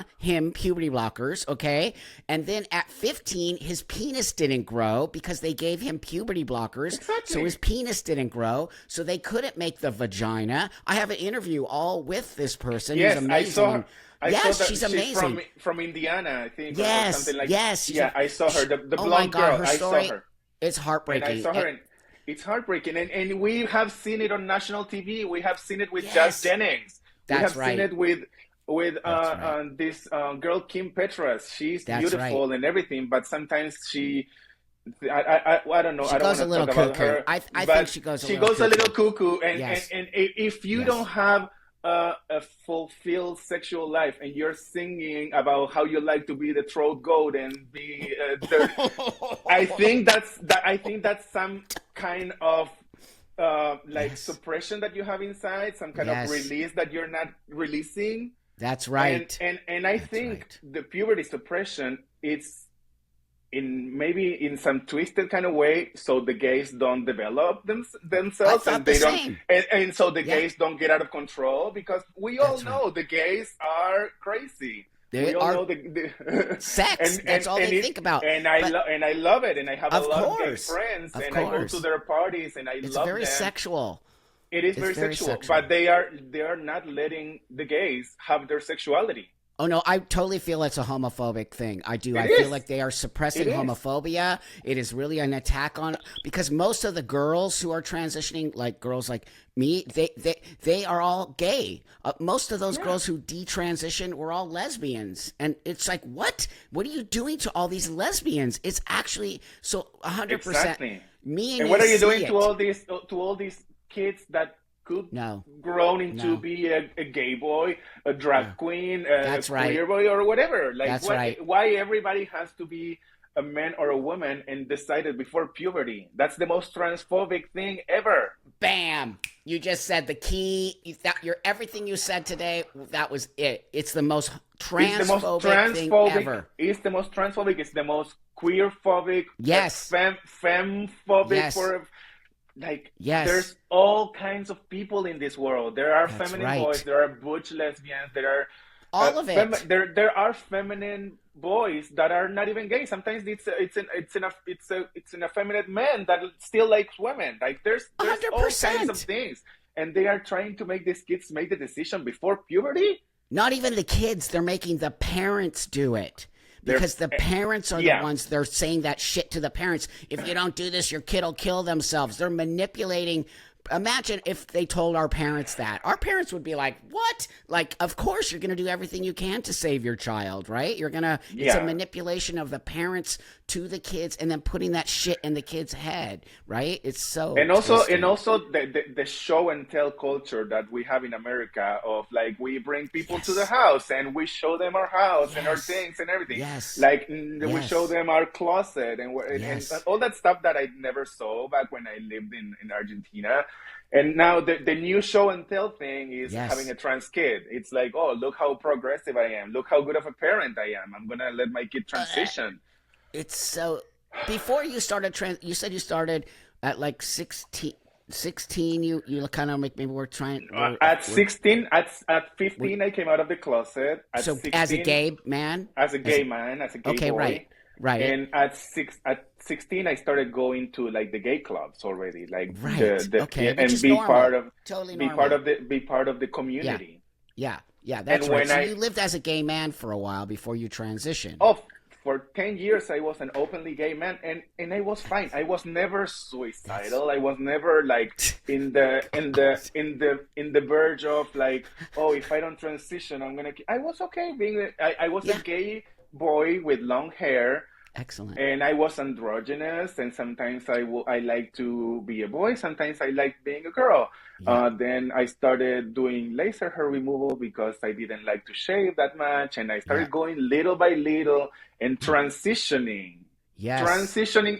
puberty blockers. Okay, and then at 15, his penis didn't grow because they gave him puberty blockers. So his exactly. penis didn't grow. So they couldn't make the vagina. I have an interview all with this person who's Yes, I amazing. saw her. And I saw yes, that she's she's amazing. from Indiana, I think, or Yes, something like. yes. Yeah, I saw her. The Oh my blonde God, girl. her I saw story her, is and I heartbreaking. saw her, and it's heartbreaking. And we have seen it on national TV. We have seen it with Jazz Yes, Jennings. We have that's seen right. it with That's right. this girl Kim Petras. She's That's right. beautiful and everything, but sometimes I don't know. She I don't goes want a to little talk about cuckoo. her, I think but she goes a she little goes a cuckoo. little cuckoo. Yes. And if you don't Yes. have a fulfilled sexual life and you're singing about how you like to be the throat goat and be dirty, I think that's some kind of like Yes. suppression that you have inside, some kind of Yes. release that you're not releasing. That's and right. and and I That's think right. the puberty suppression, it's in maybe in some twisted kind of way, so the gays don't develop I themselves, thought and the they don't, same. and so the Yeah, gays don't get out of control, because we all that's right. know the gays are crazy. They We all are know the sex. That's all and they it think about. and But I love it, and I have a of lot of gay course, friends, of and I go to course, their parties and I it's love very them. sexual. It is It's very very sexual, sexual. but they are not letting the gays have their sexuality. Oh no, I totally feel it's a homophobic thing. I do. It I feel is. like they are It suppressing is. homophobia. It is really an attack on, because most of the girls who are transitioning, like girls like me, they are all gay. Most of those Yeah. girls who detransition were all lesbians, and it's like, what? What are you doing to all these lesbians? It's actually so 100%. Exactly. Me and And you what are you see doing to it. all these kids that could No, grown into no, be a gay boy, a no. drag queen, a That's right. queer boy, or whatever? Like, That's right. why everybody has to be a man or a woman and decided before puberty? That's the most transphobic thing ever. Bam! You just said the key. That your everything you said today. That was it. It's the most It's the most transphobic thing transphobic. ever. It's the most transphobic. It's the most queer phobic, Yes. femme-phobic Yes. for like Yes. there's all kinds of people in this world. There are That's feminine boys, right. there are butch lesbians, there are All of it. there are feminine boys that are not even gay. Sometimes it's an effeminate man that still likes women. Like A there's hundred all kinds of percent. things, and they are trying to make these kids make the decision before puberty. Not even the kids. They're making the parents do it. They're Because the parents are the yeah. ones, they're saying that shit to the parents. If you don't do this, your kid will kill themselves. They're manipulating. Imagine if they told our parents that. Our parents would be like, what? Like, of course you're going to do everything you can to save your child, right? You're going to, it's a Yeah. manipulation of the parents to the kids and then putting that shit in the kid's head, right? It's so And twisted. also the show and tell culture that we have in America of like we bring people to the Yes. house and we show them our house and our Yes. things and everything. Yes. Like we show Yes. them our closet and Yes. all that stuff that I never saw back when I lived in Argentina. And now the new show and tell thing is having Yes. a trans kid. It's like, oh, look how progressive I am. Look how good of a parent I am. I'm gonna let my kid transition. It's so, before you started you said you started at like 16. 16, you kind of make, maybe we're trying, At we're 16, at we 15, I came out of the closet. At so as a 16, gay man, as a as gay man, as a gay okay, right, boy, right, and at 16, I started going to like the gay clubs already, like right, okay, yeah, which and is normal, totally normal. be part of the Yeah, community. yeah, yeah, And that's right. when So I you lived as a gay man for a while before you transitioned. Oh, for 10 years I was an openly gay man, and I was fine. I was never That's suicidal. I was never like in the verge of like, oh, if I don't transition, I'm gonna I was okay being I was a yeah, gay boy with long hair, excellent. and I was androgynous, and sometimes I like to be a boy, sometimes I like being a girl. Yeah, Then I started doing laser hair removal because I didn't like to shave that much, and I yeah, started going little by little and yeah, transitioning. yes, Transitioning,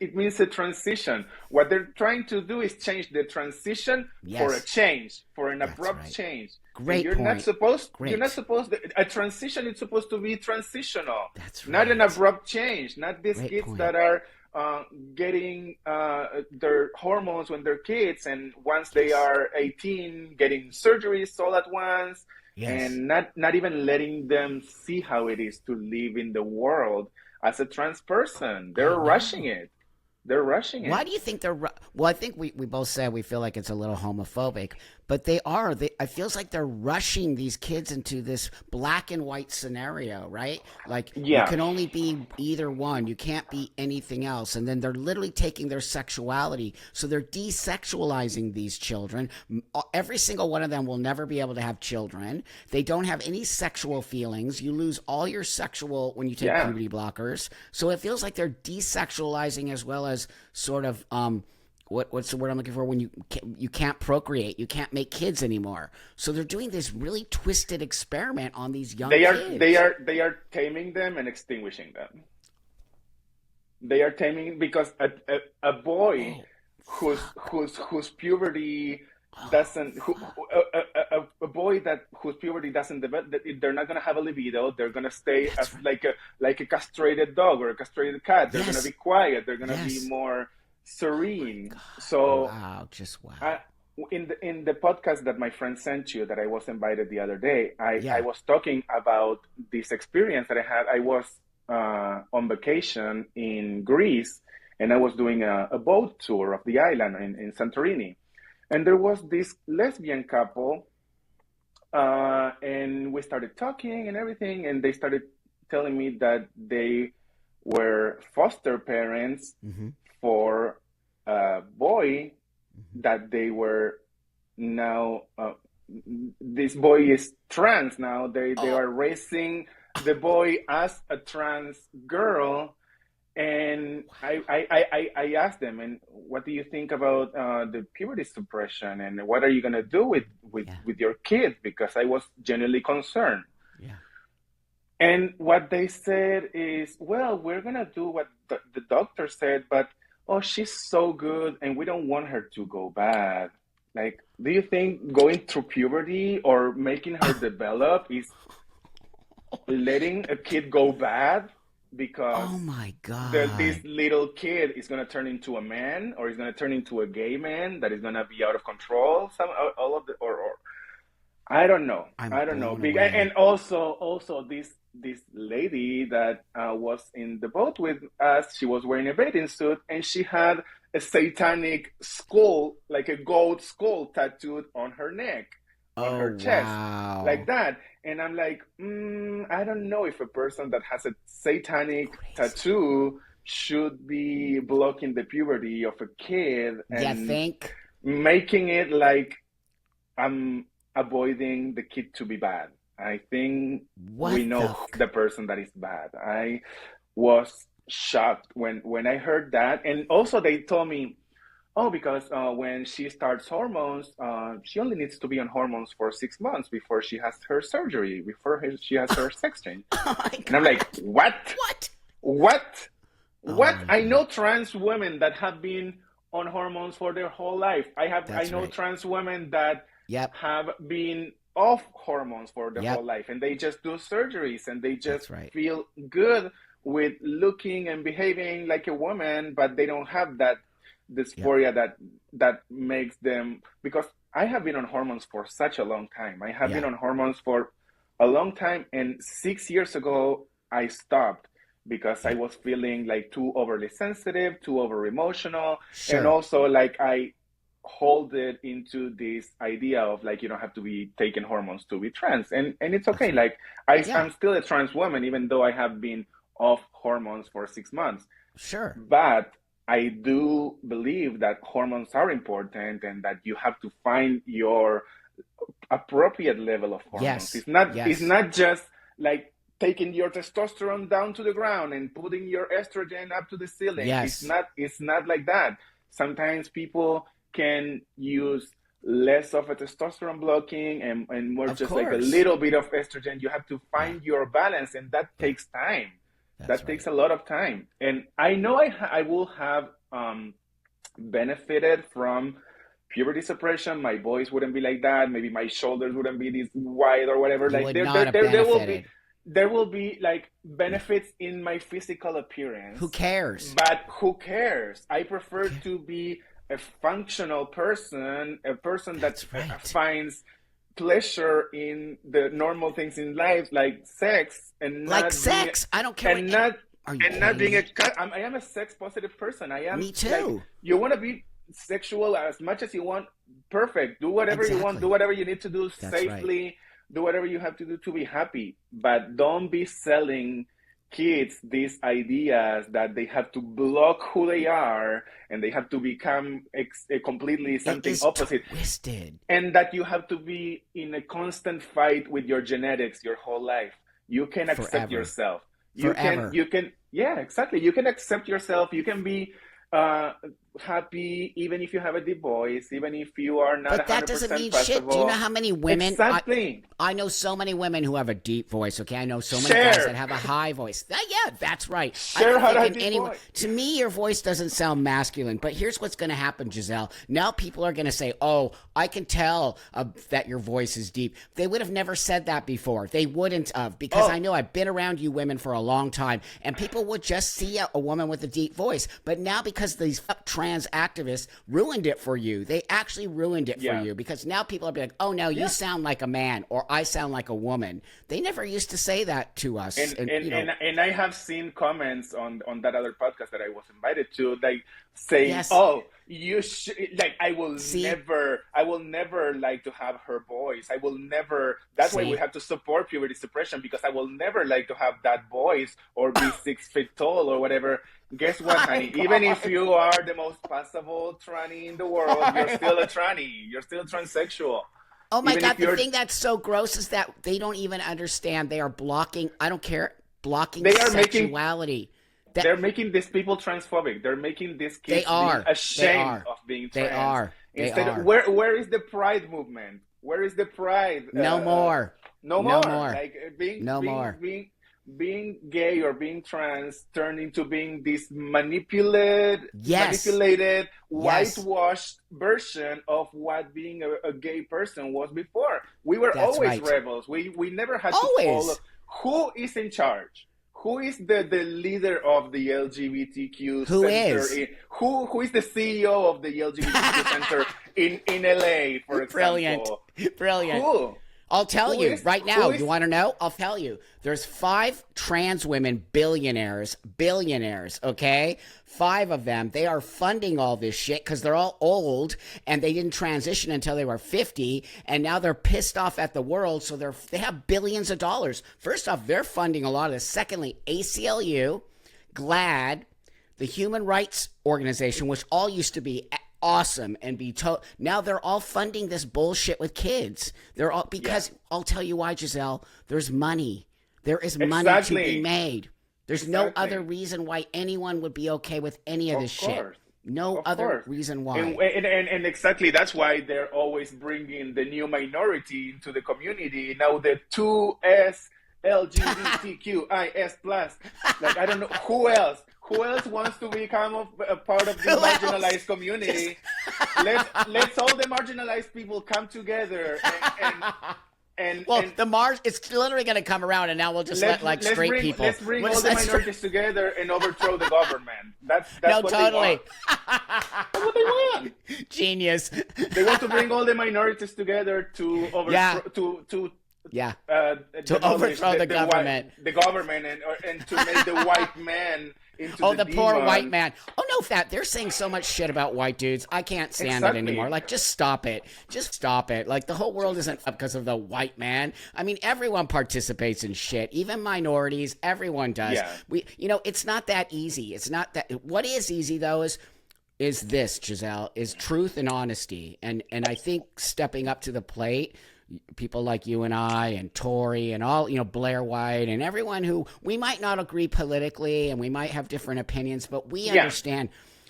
it means a transition. What they're trying to do is change the transition for a yes, change, for an that's abrupt right. change. And Great point. you're not Great. supposed, a transition is supposed to be transitional, That's not an right. abrupt change, not these Great kids point. that are getting their hormones when they're kids, and once they Yes. are 18, getting surgeries all at once, Yes. and not even letting them see how it is to live in the world as a trans person. I They're rushing know. it. They're rushing Why it. do you think they're? Well, I think we both said we feel like it's a little homophobic, but they are. It feels like they're rushing these kids into this black and white scenario, right? Like you Yeah, can only be either one. You can't be anything else. And then they're literally taking their sexuality, so they're desexualizing these children. Every single one of them will never be able to have children. They don't have any sexual feelings. You lose all your sexual when you take yeah. puberty blockers. So it feels like they're desexualizing as well as sort of what's the word I'm looking for, when you can't procreate, you can't make kids anymore. So they're doing this really twisted experiment on these young kids. They are taming them and extinguishing them. They are taming because a boy Oh, fuck. whose puberty Oh, doesn't who, fuck. a boy that whose puberty doesn't develop, they're not going to have a libido. They're going to stay That's as right. like a castrated dog or a castrated cat. They're going to be Yes. quiet. They're going to be Yes. more Oh my serene. god. So Wow. Just wow. I, in the podcast that my friend sent you that I was invited the other day, I Yeah. was talking about this experience that I had. I was on vacation in Greece, and I was doing a boat tour of the island in Santorini. And there was this lesbian couple, and we started talking and everything, and they started telling me that they were foster parents Mm-hmm. for a boy Mm-hmm. that they were now. This boy is trans now. They Oh, are raising the boy as a trans girl, and I asked them, and what do you think about the puberty suppression, and what are you gonna do yeah, with your kid? Because I was genuinely concerned. yeah. And what they said is, well, we're gonna do what the doctor said, but oh, she's so good, and we don't want her to go bad. Like, do you think going through puberty or making her develop is letting a kid go bad because Oh my this God. little kid is going to turn into a man, or is going to turn into a gay man that is going to be out of control? Some all of the or I don't know. I'm I don't know. blown And away. also this lady that was in the boat with us, she was wearing a bathing suit, and she had a satanic skull, like a goat skull, tattooed on her neck, on Oh her chest, like wow. that. And I'm like, I don't know if a person that has a satanic Crazy. tattoo should be blocking the puberty of a kid You and think? making it like I'm avoiding the kid to be bad. I think we What know the the person that is bad. I was shocked when I heard that, and also they told me, oh, because when she starts hormones, she only needs to be on hormones for 6 months before she has her surgery, before she has her sex change. Oh my And I'm like, God. what? What? What? Oh What? my I God. know trans women that have been on hormones for their whole life. I That's know right. trans women that Yep. have been off hormones for their whole Yep. life, and they just do surgeries, and they just That's right. feel good with looking and behaving like a woman, but they don't have that Yep. dysphoria that makes them, because I have been on hormones for such a long time. I have been Yeah. on hormones for a long time, and 6 years ago I stopped because I Yep. was feeling like too overly sensitive, too over emotional, and Sure. also like I hold it into this idea of like you don't have to be taking hormones to be trans, and it's That's okay. right. Like Yeah. I'm still a trans woman even though I have been off hormones for 6 months, Sure. but I do believe that hormones are important and that you have to find your appropriate level of hormones. Yes. It's Yes. not just like taking your testosterone down to the ground and putting your estrogen up to the ceiling. Yes. It's not like that. Sometimes people can use less of a testosterone blocking and more Of just like a course. little bit of estrogen. You have to Yeah. find your balance, and that Yeah. takes time. That's That right. takes a lot of time. And I know I will have benefited from puberty suppression. My voice wouldn't be like that. Maybe my shoulders wouldn't be this wide or whatever. You Like would not have benefited. there will be like Yeah. benefits in my physical Who appearance, cares? but who cares? I Who prefer cares? to be a functional person, a person that That's right. finds pleasure in the normal things in life, like sex, Like sex. I don't care what. and not Are you not kidding being me? I am a sex positive person. I am Me like, too. you want to be sexual as much as you want. Perfect. Do whatever you want. Do Exactly. whatever you need to do That's right. safely. Do whatever you have to do to be happy. But don't be selling kids these ideas that they have to block who they are and they have to become completely It something is opposite, twisted and that you have to be in a constant fight with your genetics your whole life. You can accept forever. yourself. Forever. Yeah, exactly. You can accept yourself. You can be uh, happy even if you have a deep voice, even if you are not But that doesn't 100% mean shit. Do you know passable. how many women Exactly. I know so many women who have a deep voice, okay? I know so many guys that Share. have a high voice. Yeah, that's right. I Share don't how think a in deep any voice. to me your voice doesn't sound masculine, but here's what's going to happen, Giselle. Now people are going to say, "Oh, I can tell that your voice is deep." They would have never said that before. They wouldn't have, because I Oh, know I've been around you women for a long time, and people would just see a woman with a deep voice. But now because these trans activists ruined it for you, they actually ruined it for yeah. you, because now people are like, "Oh no, you Yeah. sound like a man," or "I sound like a woman." They never used to say that to us, and and and and, and I have seen comments on that other podcast that I was invited to, like saying, yes, "Oh, you should, like, See, I will never like to have her voice. I will never, that's why we see. have to support puberty suppression, because I will never like to have that voice or be 6 feet tall or whatever. Guess what, My honey? Even if God. you are the most passable tranny in the world, you're still a tranny. You're still transsexual. Oh my Even God, if the you're, thing that's so gross is that they don't even understand. They are blocking, I don't care, blocking they are making sexuality. That they're making these people transphobic. They're making these they kids being are. They ashamed are. of being They trans. are. They Instead of, are. where is the pride movement? Where is the pride? No more. No No more. more. Like, being No being more. being being gay or being trans turned into being this manipulated, Yes. Yes. whitewashed version of what being a gay person was before. We were That's always right. rebels. We never had to follow Always. who is in charge. Who is the leader of the LGBTQ Who center is? who is the CEO of the LGBTQ center in LA, for Brilliant. example? Brilliant. Who? I'll tell Who you is right who now. You is want to know? I'll tell you. There's 5 trans women billionaires, okay? 5 of them. They are funding all this shit because they're all old and they didn't transition until they were 50, and now they're pissed off at the world, so they have billions of dollars. First off, they're funding a lot of this. Secondly, ACLU, GLAD, the Human Rights Organization, which all used to be awesome and be now they're all funding this bullshit with kids. They're all because Yeah, I'll tell you why, Giselle. There's money. There is money to be exactly. made. There's no other Exactly. reason why anyone would be okay with any of this Of shit. course. No Of other course. reason And, why. and exactly that's why they're always bringing the new minority into the community. Now the 2S LGBTQIS plus. Like, I don't know who else. Who else wants to become a part of the Who else? marginalized community? Let's all the marginalized people come together Well, and the Mars, it's literally going to come around, and now we'll just let like straight people. let's bring We'll all just the let straight. minorities together and overthrow the government. That's No, what they totally. want. That's what they want. Genius. They want to bring all the minorities together to Yeah. overthrow Yeah. To demolish overthrow the government. the government, and to make the white man into Oh, the the poor white demon. man. Oh, no, Fat. They're saying so much shit about white dudes. I can't stand it anymore. Exactly. Like, just stop it. Just stop it. Like, the whole world isn't up because of the white man. I mean, everyone participates in shit, even minorities. Everyone does. Yeah. It's not that easy. It's not that. What is easy, though, is this, Giselle, is truth and honesty. And I think stepping up to the plate, people like you and I and Tori and all, Blair White and everyone who we might not agree politically and we might have different opinions, but Yeah.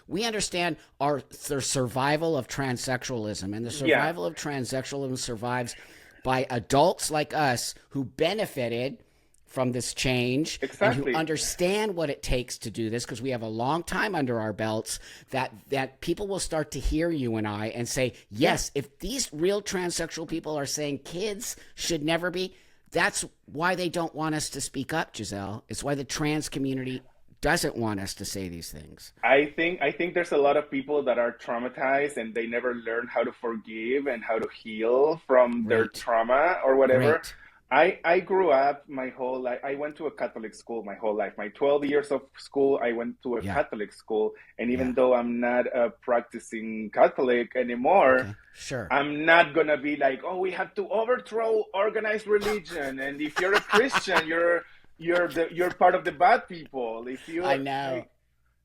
we understand the survival of transsexualism, and the Yeah. survival of transsexualism survives by adults like us who benefited from this change and who Exactly. understand what it takes to do this, because we have a long time under our belts, that people will start to hear you and I and say, yes, if these real transsexual people are saying kids should never be, that's why they don't want us to speak up, Giselle. It's why the trans community doesn't want us to say these things. I think there's a lot of people that are traumatized and they never learn how to forgive and how to heal from their Great. trauma or whatever. Great. I grew up my whole life. I went to a Catholic school my whole life. My 12 years of school, I went to a Yeah. Catholic school. And even Yeah. though I'm not a practicing Catholic anymore, Okay. Sure. I'm not gonna be like, oh, we have to overthrow organized religion. And if you're a Christian, you're part of the bad people. If you I know.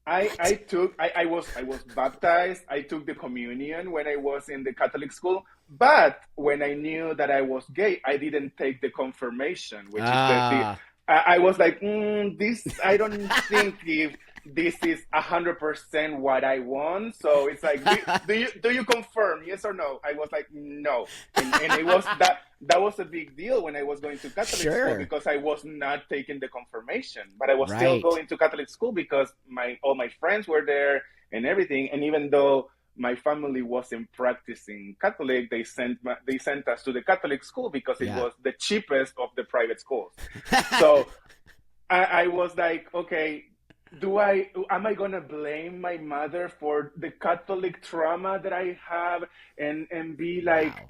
I was baptized. I took the communion when I was in the Catholic school, but when I knew that I was gay, I didn't take the confirmation, which is Ah. I was like, this, I don't think if this is 100% what I want. So it's like, do you confirm, yes or no? I was like, no, and it was that was a big deal when I was going to Catholic Sure. school, because I was not taking the confirmation, but I was still Right. going to Catholic school because all my friends were there and everything. And even though my family wasn't practicing Catholic, they sent us to the Catholic school because it Yeah. was the cheapest of the private schools. So I was like, okay, am I gonna blame my mother for the Catholic trauma that I have, and be like, Wow.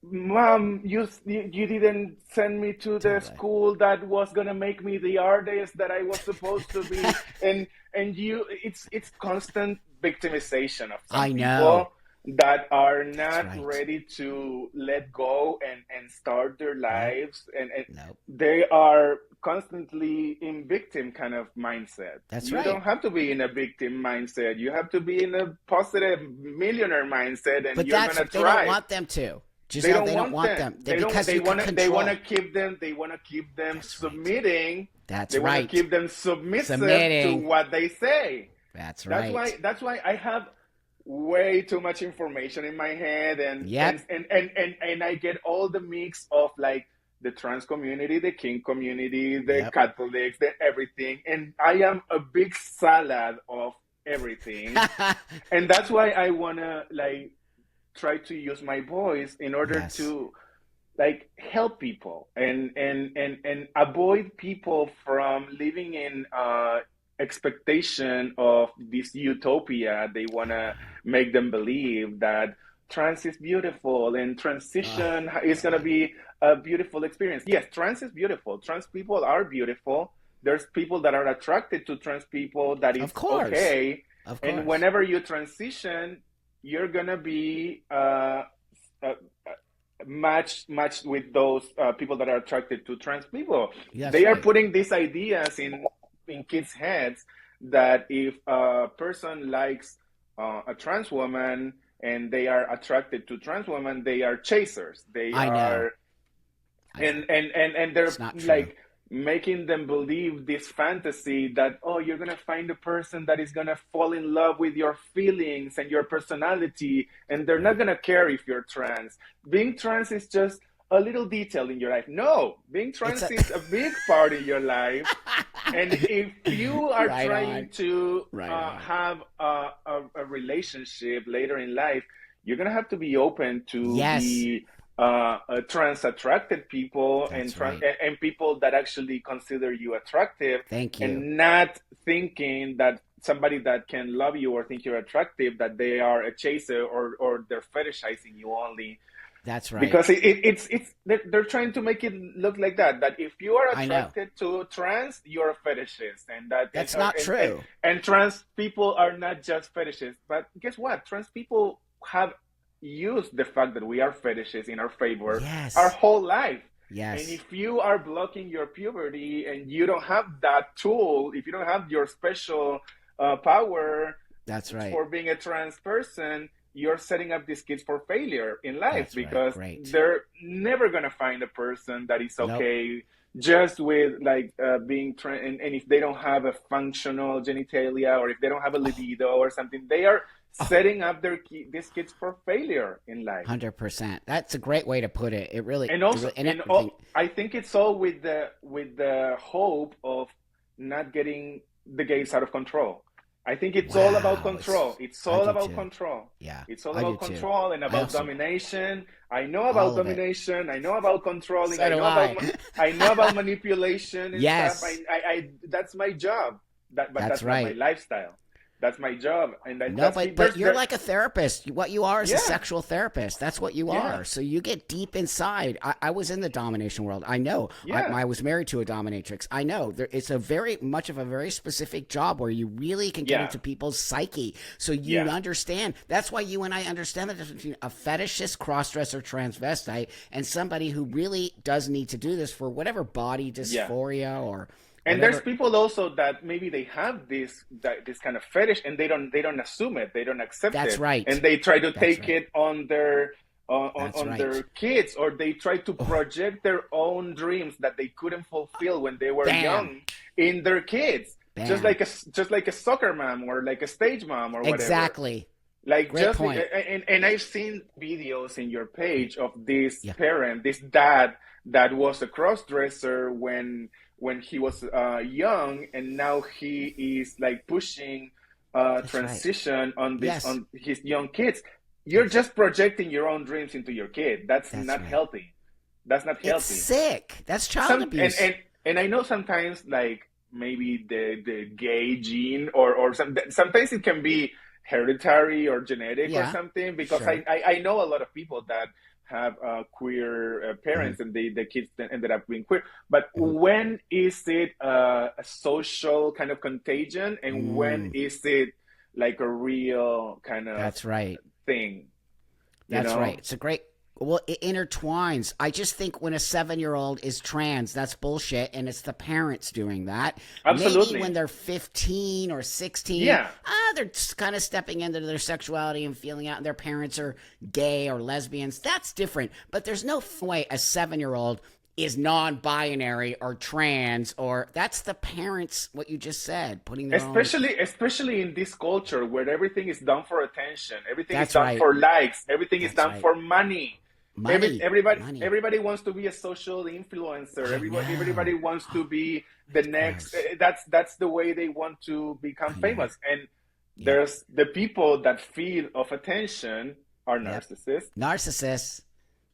Mom, you didn't send me to the Totally. school that was gonna make me the artist that I was supposed to be, and it's constant victimization of some I know. people that are That's not right. ready to let go and start their Nope. lives, and Nope. they are constantly in victim kind of mindset. That's You right. don't have to be in a victim mindset. You have to be in a positive millionaire mindset, and But you're that's gonna they don't thrive. want them to. They Giselle, don't they don't want want them. them. They don't. Because you can They want to control. keep them. They want to keep them That's right. submitting. That's They want to right. keep them submissive to Submitting. what they say. That's That's right. why. That's why I have way too much information in my head, Yep. and I get all the mix of like the trans community, the king community, the Yep. Catholics, the everything, and I am a big salad of everything, and that's why I wanna like try to use my voice in order Yes. to like help people and avoid people from living in expectation of this utopia. They want to make them believe that trans is beautiful and Oh transition is going to God. be a beautiful experience. Yes, trans is beautiful. Trans people are beautiful. There's people that are attracted to trans people. That is Of course. okay. Of And course. whenever you transition, you're gonna be uh, matched with those people that are attracted to trans people. That's They are right. putting these ideas in kids' heads that if a person likes a trans woman and they are attracted to trans women, they are chasers. They I know. are I know. and It's they're not true. like making them believe this fantasy that, oh, you're gonna find a person that is gonna fall in love with your feelings and your personality, and they're not Right. gonna care if you're trans. Being trans is just a little detail in your life. No, being It's trans a is a big part in your life. And if you are right trying on. to Right on. have a relationship later in life, you're gonna have to be open to Yes. the trans attracted people and That's right. and people that actually consider you attractive, Thank you. and not thinking that somebody that can love you or think you're attractive, that they are a chaser, or they're fetishizing you only That's right. because it's they're trying to make it look like that if you are I know. attracted to trans, you're a fetishist, and that That's not true. and trans people are not just fetishists. But guess what, trans people have used the fact that we are fetishists in our favor our Yes. whole life. And Yes. if you are blocking your puberty and you don't have that tool, if you don't have your special power That's right. for being a trans person, you're setting up these kids for failure in life, That's right. because Great. they're never going to find a person that is Nope. okay just with like being trans. And if they don't have a functional genitalia, or if they don't have a Oh, libido or something, they are oh, setting up these kids for failure in life. 100%. That's a great way to put it. And also, And everything. I think it's all with the hope of not getting the gays out of control. I think it's all about Wow. control. It's I all do about too. control. Yeah. It's all I do about too. control and I about also, domination. I know about all of it. domination. I know about controlling. So do I. I know about manipulation and stuff. Yes. That's my job. But That's that's not my right. lifestyle. That's my job, and No, that's but there's you're there. like a therapist. What you are is a Yeah, sexual therapist. That's what you yeah, are. So you get deep inside. I was in the domination world. I know. yeah, I was married to a dominatrix. I know. It's a very much of a very specific job where you really can get yeah, into people's psyche. So you yeah, understand. That's why you and I understand the difference between a fetishist, crossdresser, transvestite, and somebody who really does need to do this for whatever body yeah. dysphoria or And there's whatever. people also that maybe they have this kind of fetish, and they don't assume it, they don't accept That's it, right. and they try to That's take right. it on their That's on their right. kids, or they try to Oh, project their own dreams that they couldn't fulfill when they were bam. young in their kids, Bam. just like a soccer mom or like a stage mom or whatever. Exactly. Like Great just point. and I've seen videos in your page of this Yeah, parent, this dad that was a cross dresser when he was young, and now he is like pushing that's right. transition on this Yes, on his young kids. You're ex- just projecting your own dreams into your kid. That's that's not right. healthy. That's not It's healthy. sick. That's child Some abuse. and I know sometimes like maybe the gay gene or sometimes it can be hereditary or genetic or Yeah, something, because sure. I know a lot of people that have queer Hmm. parents, and the kids then ended up being queer. But Hmm. when is it a social kind of contagion, and when Mm. is it like a real kind of That's right. thing, you That's know? right. It's a great. Well, it intertwines. I just think when a 7-year-old is trans, that's bullshit, and it's the parents doing that. Maybe when Absolutely. they're 15 or 16, Yeah. they're kind of stepping into their sexuality and feeling out, and their parents are gay or lesbians. That's different. But there's no way a 7-year-old is non-binary or trans, or that's the parents. What you just said, putting their own. Especially in this culture where everything is done for attention, everything is That's done right. for likes, everything is That's done right. for money. Money. Everybody, Money. everybody wants to be a social influencer. I Everybody know. wants to be the next. Yes. That's the way they want to become I know. famous. And Yep. there's the people that feed of attention are Yep. narcissists. Narcissists.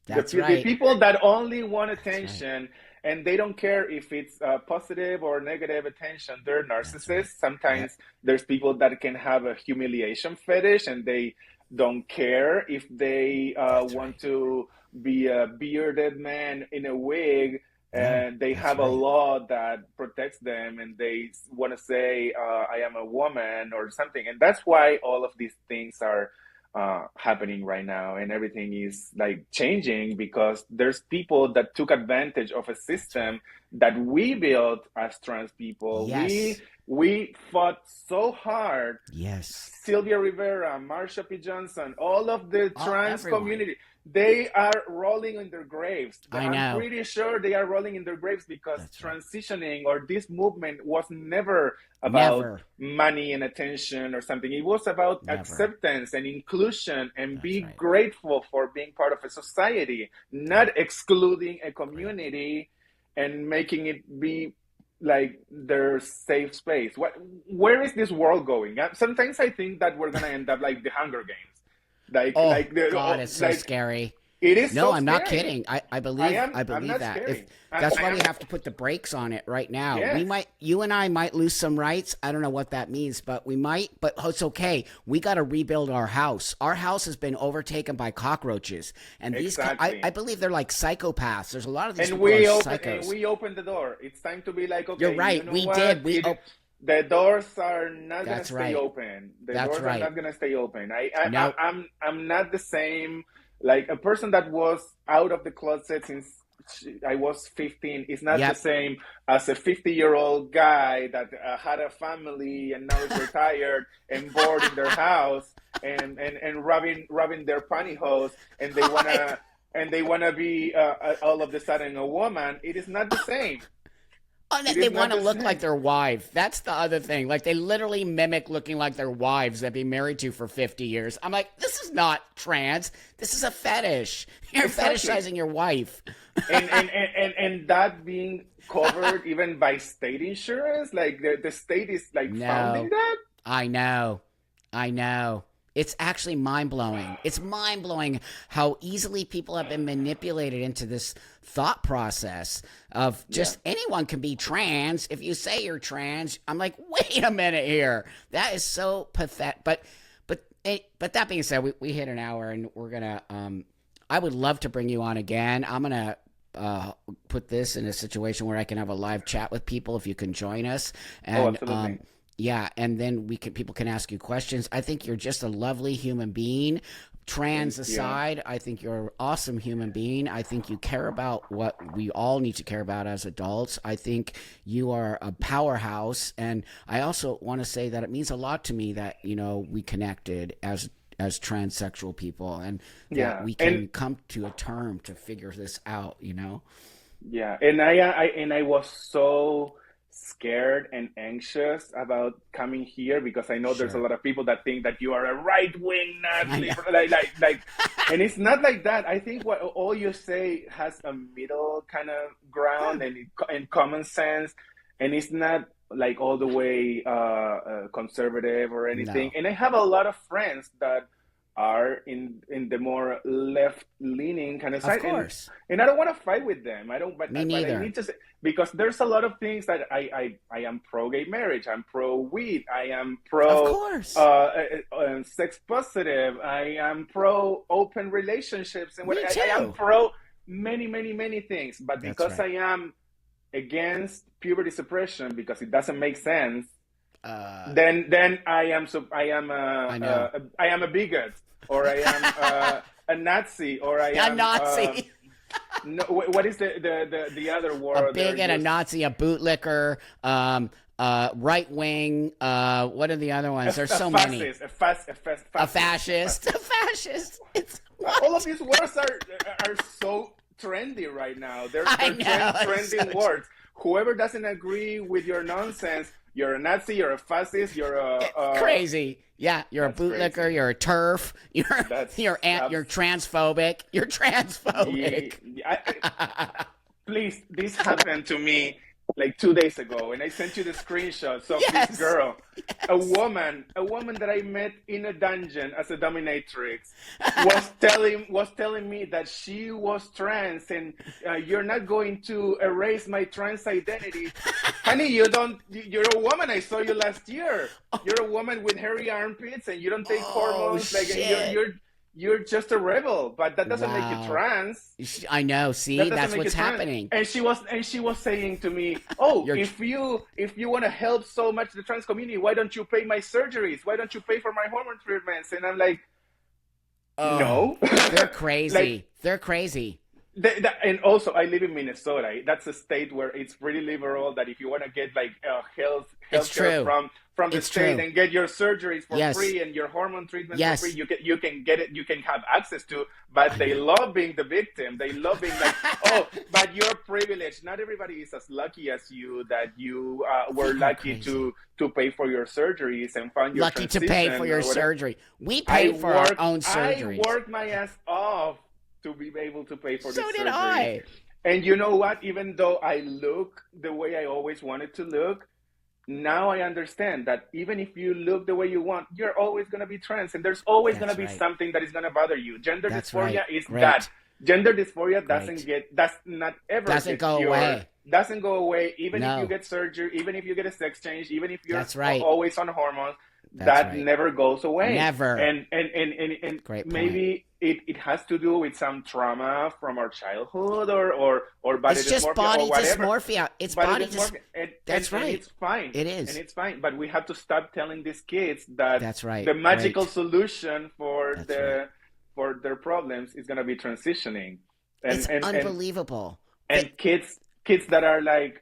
The, That's the right. people that only want That's right. attention and they don't care if it's positive or negative attention, they're That's right. narcissists. Yep. Sometimes there's people that can have a humiliation fetish and they don't care if they That's want right. to be a bearded man in a wig, No, and they that's have a right. law that protects them and they want to say, I am a woman or something. And that's why all of these things are happening right now, and everything is like changing because there's people that took advantage of a That's right. system that we built as trans people. Yes. We fought so hard. Yes. Sylvia Rivera, Marsha P. Johnson, all of the Oh, trans everyone. community, they are rolling in their graves. I I'm know. pretty sure they are rolling in their graves because That's right. transitioning or this movement was never about Never. money and attention or something. It was about Never. acceptance and inclusion and That's be right. grateful for being part of a society, not excluding a Great. community and making it be like their safe space. Where is this world going? Sometimes I think that we're gonna end up like the Hunger Games, Oh God, it's so like scary. it is No, so I'm not scary. kidding. I I'm believe not that. If scary. that's I why we am. have to put the brakes on it right now. We Yes, might you and I might lose some rights. I don't know what that means, but we might, but it's okay. We got to rebuild our house. Our house has been overtaken by cockroaches. And I exactly. believe they're like psychopaths. There's a lot of these And people are we psychos. open the door. It's time to be like, You're okay, you right. know We did. what? The doors are not gonna That's stay right. open. The That's doors are right. not gonna stay open. No, I'm not the same. Like a person that was out of the closet since I was 15 is not the yep. same as a 50-year-old guy that had a family and now is retired and bored in their house and rubbing their pantyhose and they wanna be all of a sudden a woman. It is not the same. Oh, It they is not want to the look like same. their wife. That's the other thing. Like they literally mimic looking like their wives they've been married to for 50 years. I'm like, this is not trans. This is a fetish. You're Exactly. fetishizing your wife. And that being covered even by state insurance, like the state is like founding No, that. I know. I know. It's actually mind blowing. It's mind blowing how easily people have been manipulated into this thought process of Yeah. just anyone can be trans. If you say you're trans, I'm like, wait a minute here. That is so pathetic. But that being said, we hit an hour and we're gonna. I would love to bring you on again. I'm gonna put this in a situation where I can have a live chat with people if you can join us. Oh, And absolutely. yeah, and then people can ask you questions. I think you're just a lovely human being. Thank Trans you. aside, I think you're an awesome human being. I think you care about what we all need to care about as adults. I think you are a powerhouse, and I also want to say that it means a lot to me that we connected as transsexual people, and that Yeah. we And can come to a term to figure this out. yeah, and I was so scared and anxious about coming here because I know there's a Sure, lot of people that think that you are a right wing I know. like, and it's not like that. I think what all you say has a middle kind of Yeah, ground and common sense, and it's not like all the way conservative or anything. no, And I have a lot of friends that are in the more left leaning kind of of side, course, and I don't want to fight with them. I don't, me but I neither. need to say because there's a lot of things that I am pro gay marriage. I'm pro weed. I am Of pro course, sex positive. I am pro open relationships, and me I am too. pro many things. But That's because right. I am against puberty suppression because it doesn't make sense, then I am I know. I am a bigot, or I am a Nazi, or I A am Nazi. no, what is the other A word? bigot, a Nazi, a bootlicker, right wing. What are the other ones? There's so many. A fascist. A fascist. It's all of these words are so trendy right now. They're trending so words. Whoever doesn't agree with your nonsense, you're a Nazi, you're a fascist, you're a crazy. Yeah, you're a bootlicker. crazy. You're a turf. You're transphobic. You're transphobic. Please, this happened to me like 2 days ago, and I sent you the screenshots of this girl, a woman that I met in a dungeon as a dominatrix, was telling me that she was trans, and you're not going to erase my trans identity, honey. You're a woman. I saw you last year. You're a woman with hairy armpits, and you don't take hormones. Shit. You're just a rebel, but that doesn't make you trans. I know. See, that's what's happening. And she was saying to me, "Oh, if you want to help so much the trans community, why don't you pay my surgeries? Why don't you pay for my hormone treatments?" And I'm like, "No, they're crazy. Like, they're crazy." And also, I live in Minnesota. That's a state where it's pretty liberal. That if you want to get like health care from the state and get your surgeries for free and your hormone treatments for free, you can get it. You can have access to. But they love being the victim. They love being like, oh, but you're privileged. Not everybody is as lucky as you. That you were lucky to pay for your surgeries and find your lucky to pay for your surgery. We pay for our own surgeries. I worked my ass off to be able to pay for this surgery. So did I. And you know what? Even though I look the way I always wanted to look, now I understand that even if you look the way you want, you're always going to be trans. And there's always going to be something that is going to bother you. Gender dysphoria is that. Gender dysphoria doesn't go away. Doesn't go away. Even if you get surgery, even if you get a sex change, even if you're always on hormones, that never goes away. Never. And maybe it has to do with some trauma from our childhood or body it's just dysmorphia body or whatever. dysmorphia. It's body dysmorphia. That's right. And it's fine. It is. And it's fine. But we have to stop telling these kids that the magical solution for their problems is going to be transitioning. And, it's unbelievable. And kids that are like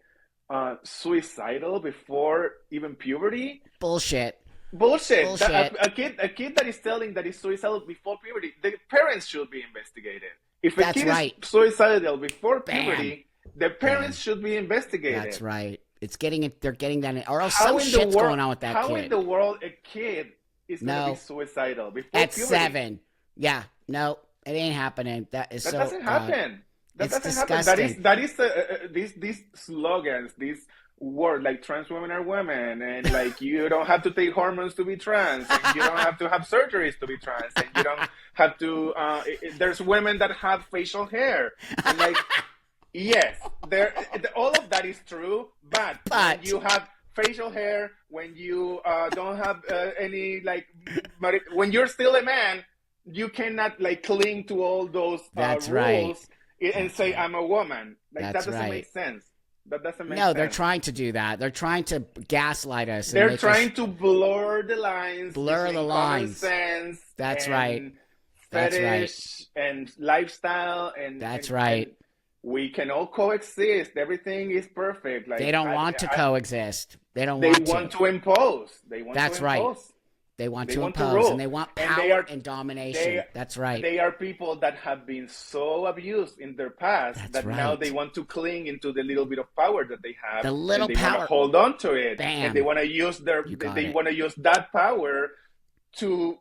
suicidal before even puberty. Bullshit. A kid that is telling that he's suicidal before puberty, the parents should be investigated. If a kid is suicidal before puberty, the parents should be investigated. That's right. They're getting that, or else some shit's going on with that kid. How in the world a kid is going to be suicidal before puberty? 7. Yeah. No, it ain't happening. That doesn't happen. That doesn't disgusting. happen. That is these slogans, these word like trans women are women, and like you don't have to take hormones to be trans, and you don't have to have surgeries to be trans, and you don't have to there's women that have facial hair, and like yes, all of that is true, but when you have facial hair, when you don't have any like when you're still a man, you cannot like cling to all those rules and say I'm a woman. Like that doesn't make sense. That doesn't make sense. No, they're trying to do that. They're trying to gaslight us. They're trying to blur the lines. Blur the lines. Common sense. That's right. Fetish and lifestyle and right. And we can all coexist. Everything is perfect. Like they don't want to coexist. They don't. They want to impose. They want. That's to right. impose. They want to impose, and they want power and domination. That's right. They are people that have been so abused in their past that now they want to cling into the little bit of power that they have. The little and they power. Want to hold on to it, Bam. And they want to use want to use that power to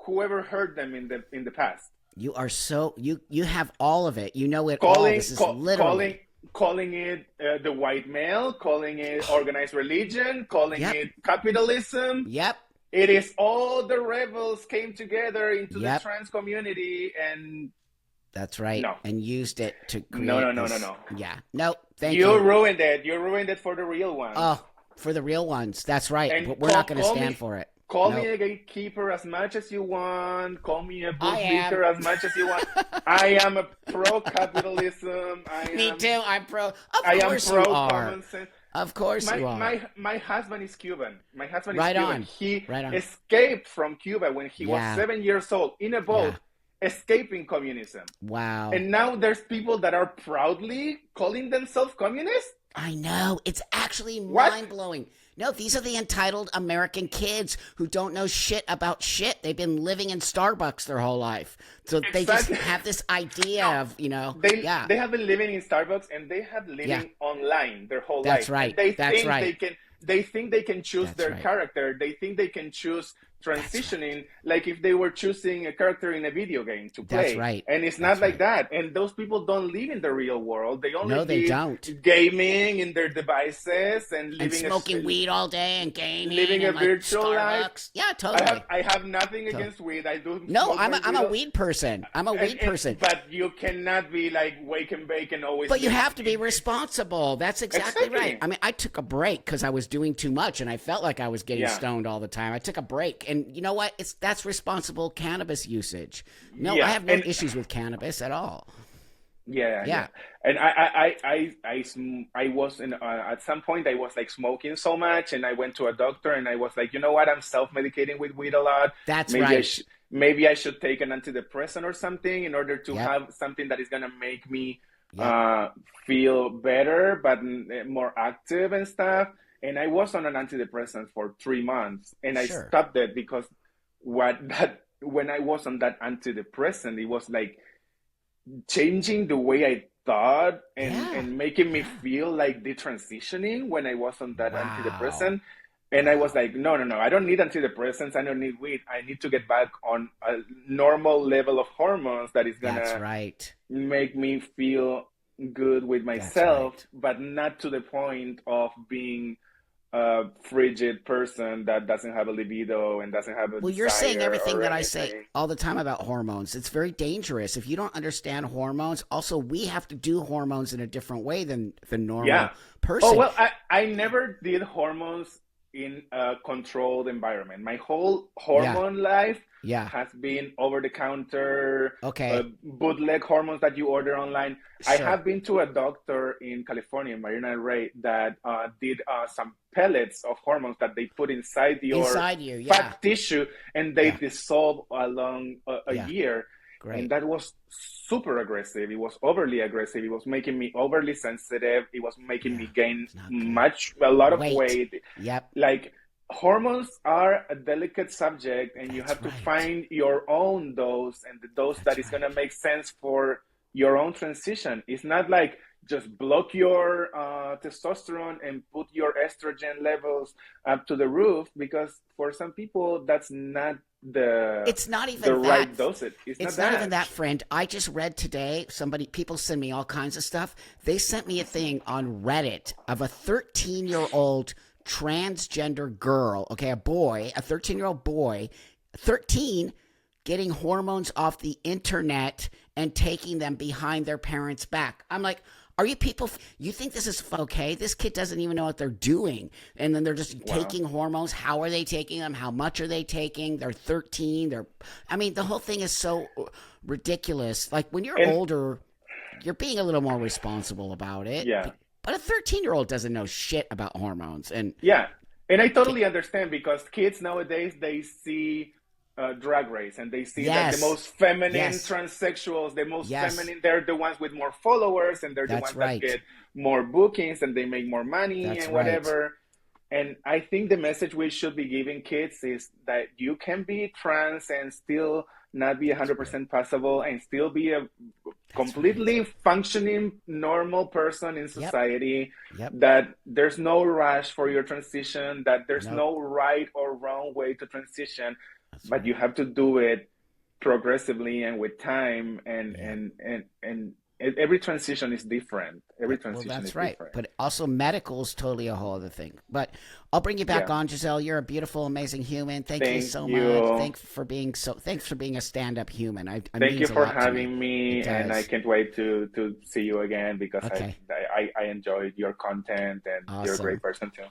whoever hurt them in the past. You are so you have all of it. You know it all. This is literally calling it the white male, calling it organized religion, calling it capitalism. Yep. It is all the rebels came together into the trans community and... That's right. No. And used it to create No. Yeah. No, thank you. You ruined it. You ruined it for the real ones. Oh, for the real ones. That's right. And but we're not going to stand for it. Call me a gatekeeper as much as you want. Call me a bootlicker as much as you want. I am a pro-capitalism. Me too. I'm pro. Of course you are. common sense. Of course My you are. my husband is Cuban. My husband is Right Cuban. on. He Right on. escaped from Cuba when he was Yeah. 7 years old in a Yeah. boat, escaping communism. Wow. And now there's people that are proudly calling themselves communists. I know. It's actually What? mind blowing. No, these are the entitled American kids who don't know shit about shit. They've been living in Starbucks their whole life. So they just Exactly. have this idea No, of, yeah, they have been living in Starbucks and they have yeah, living online their whole that's life, and right. That's right. they think they can choose That's their right. character. They think they can choose That's right. transitioning like if they were choosing a character in a video game to That's play, right. and it's not That's like right. that. And those people don't live in the real world. They only No, they live don't. gaming in their devices and And smoking weed all day and gaming living a and like virtual life. Starbucks. Yeah, totally. I have nothing So, against weed. I do no, smoke I'm my I'm weed, a weed person. I'm a weed person. but you cannot be like wake and bake and always. But you live. have to be responsible. That's exactly right. Exactly. I mean, I took a break because I was doing too much and I felt like I was getting Yeah. stoned all the time. I took a break, and you know what? That's responsible cannabis usage. No, I Yeah, have no and issues with cannabis at all. yeah, yeah. Yeah, And I was in at some point I was like smoking so much, and I went to a doctor, and I was like, you know what? I'm self-medicating with weed a lot. that's Maybe right. maybe I should take an antidepressant or something in order to Yep, have something that is gonna make me yep, feel better, but more active and stuff. And I was on an antidepressant for 3 months, and I sure. stopped it because when I was on that antidepressant, it was like changing the way I thought, Yeah, and making me yeah. feel like detransitioning when I was on that Wow, antidepressant. And I was wow. like, no, no, no, I don't need antidepressants. I don't need weed. I need to get back on a normal level of hormones that is That's gonna right. make me feel good with That's myself, right. but not to the point of being a frigid person that doesn't have a libido and doesn't have a Well, you're saying desire everything or that I say anything. all the time about hormones. It's very dangerous. If you don't understand hormones, also we have to do hormones in a different way than the Yeah. normal Oh, person. well, I never did hormones in a controlled environment. My whole Yeah, hormone life yeah. has been over the counter, Okay, bootleg hormones that you order online. I sure. have been to a doctor in California, Marina Del Rey, that did some pellets of hormones that they put inside your Inside you, yeah, fat tissue, and they yeah, dissolve along a yeah. year. And Great. that was super aggressive. It was overly aggressive. It was making me overly sensitive. It was making me Yeah, gain it's not good. a lot of Weight. weight. Yep, Like, hormones are a delicate subject, and you that's have to right. find your own dose, and the dose that That's is going to right. make sense for your own transition. It's not like just block your testosterone and put your estrogen levels up to the roof, because for some people that's not It's not the even that. right dosage. It's not It's not even that. that, friend. I just read today, people send me all kinds of stuff. They sent me a thing on Reddit of a 13-year-old transgender girl, okay, a boy, a 13-year-old boy, 13, getting hormones off the internet and taking them behind their parents' back. I'm like, are you people, you think this is okay? This kid doesn't even know what they're doing. And then they're just Wow. taking hormones. How are they taking them? How much are they taking? They're 13. I mean, the whole thing is so ridiculous. Like when you're And older, you're being a little more responsible about it. yeah. But a 13-year-old doesn't know shit about hormones. And Yeah, and I totally understand, because kids nowadays, they see Drag Race, and they see that the yes, most feminine yes, transsexuals, the most yes, feminine, they're the ones with more followers, and they're the that's ones that right. get more bookings, and they make more money That's and right. whatever. And I think the message we should be giving kids is that you can be trans and still not be That's right. 100% possible, and still be a That's right. completely functioning normal person in Yep, society, yep, that there's no rush for your transition, that there's nope, no right or wrong way to transition, that's but right. you have to do it progressively and with time, Yep. and every transition is different. Every Yep. Well, transition is that's right. different. But also, medical is totally a whole other thing. But I'll bring you back Yeah. on, Giselle. You're a beautiful, amazing human. Thank you Thank so much. you. Thanks for being a stand-up human. I Thank you means a for lot to me. having It me, and I does. can't wait to see you again, because Okay. I enjoyed your content, and you're a great Awesome. person too.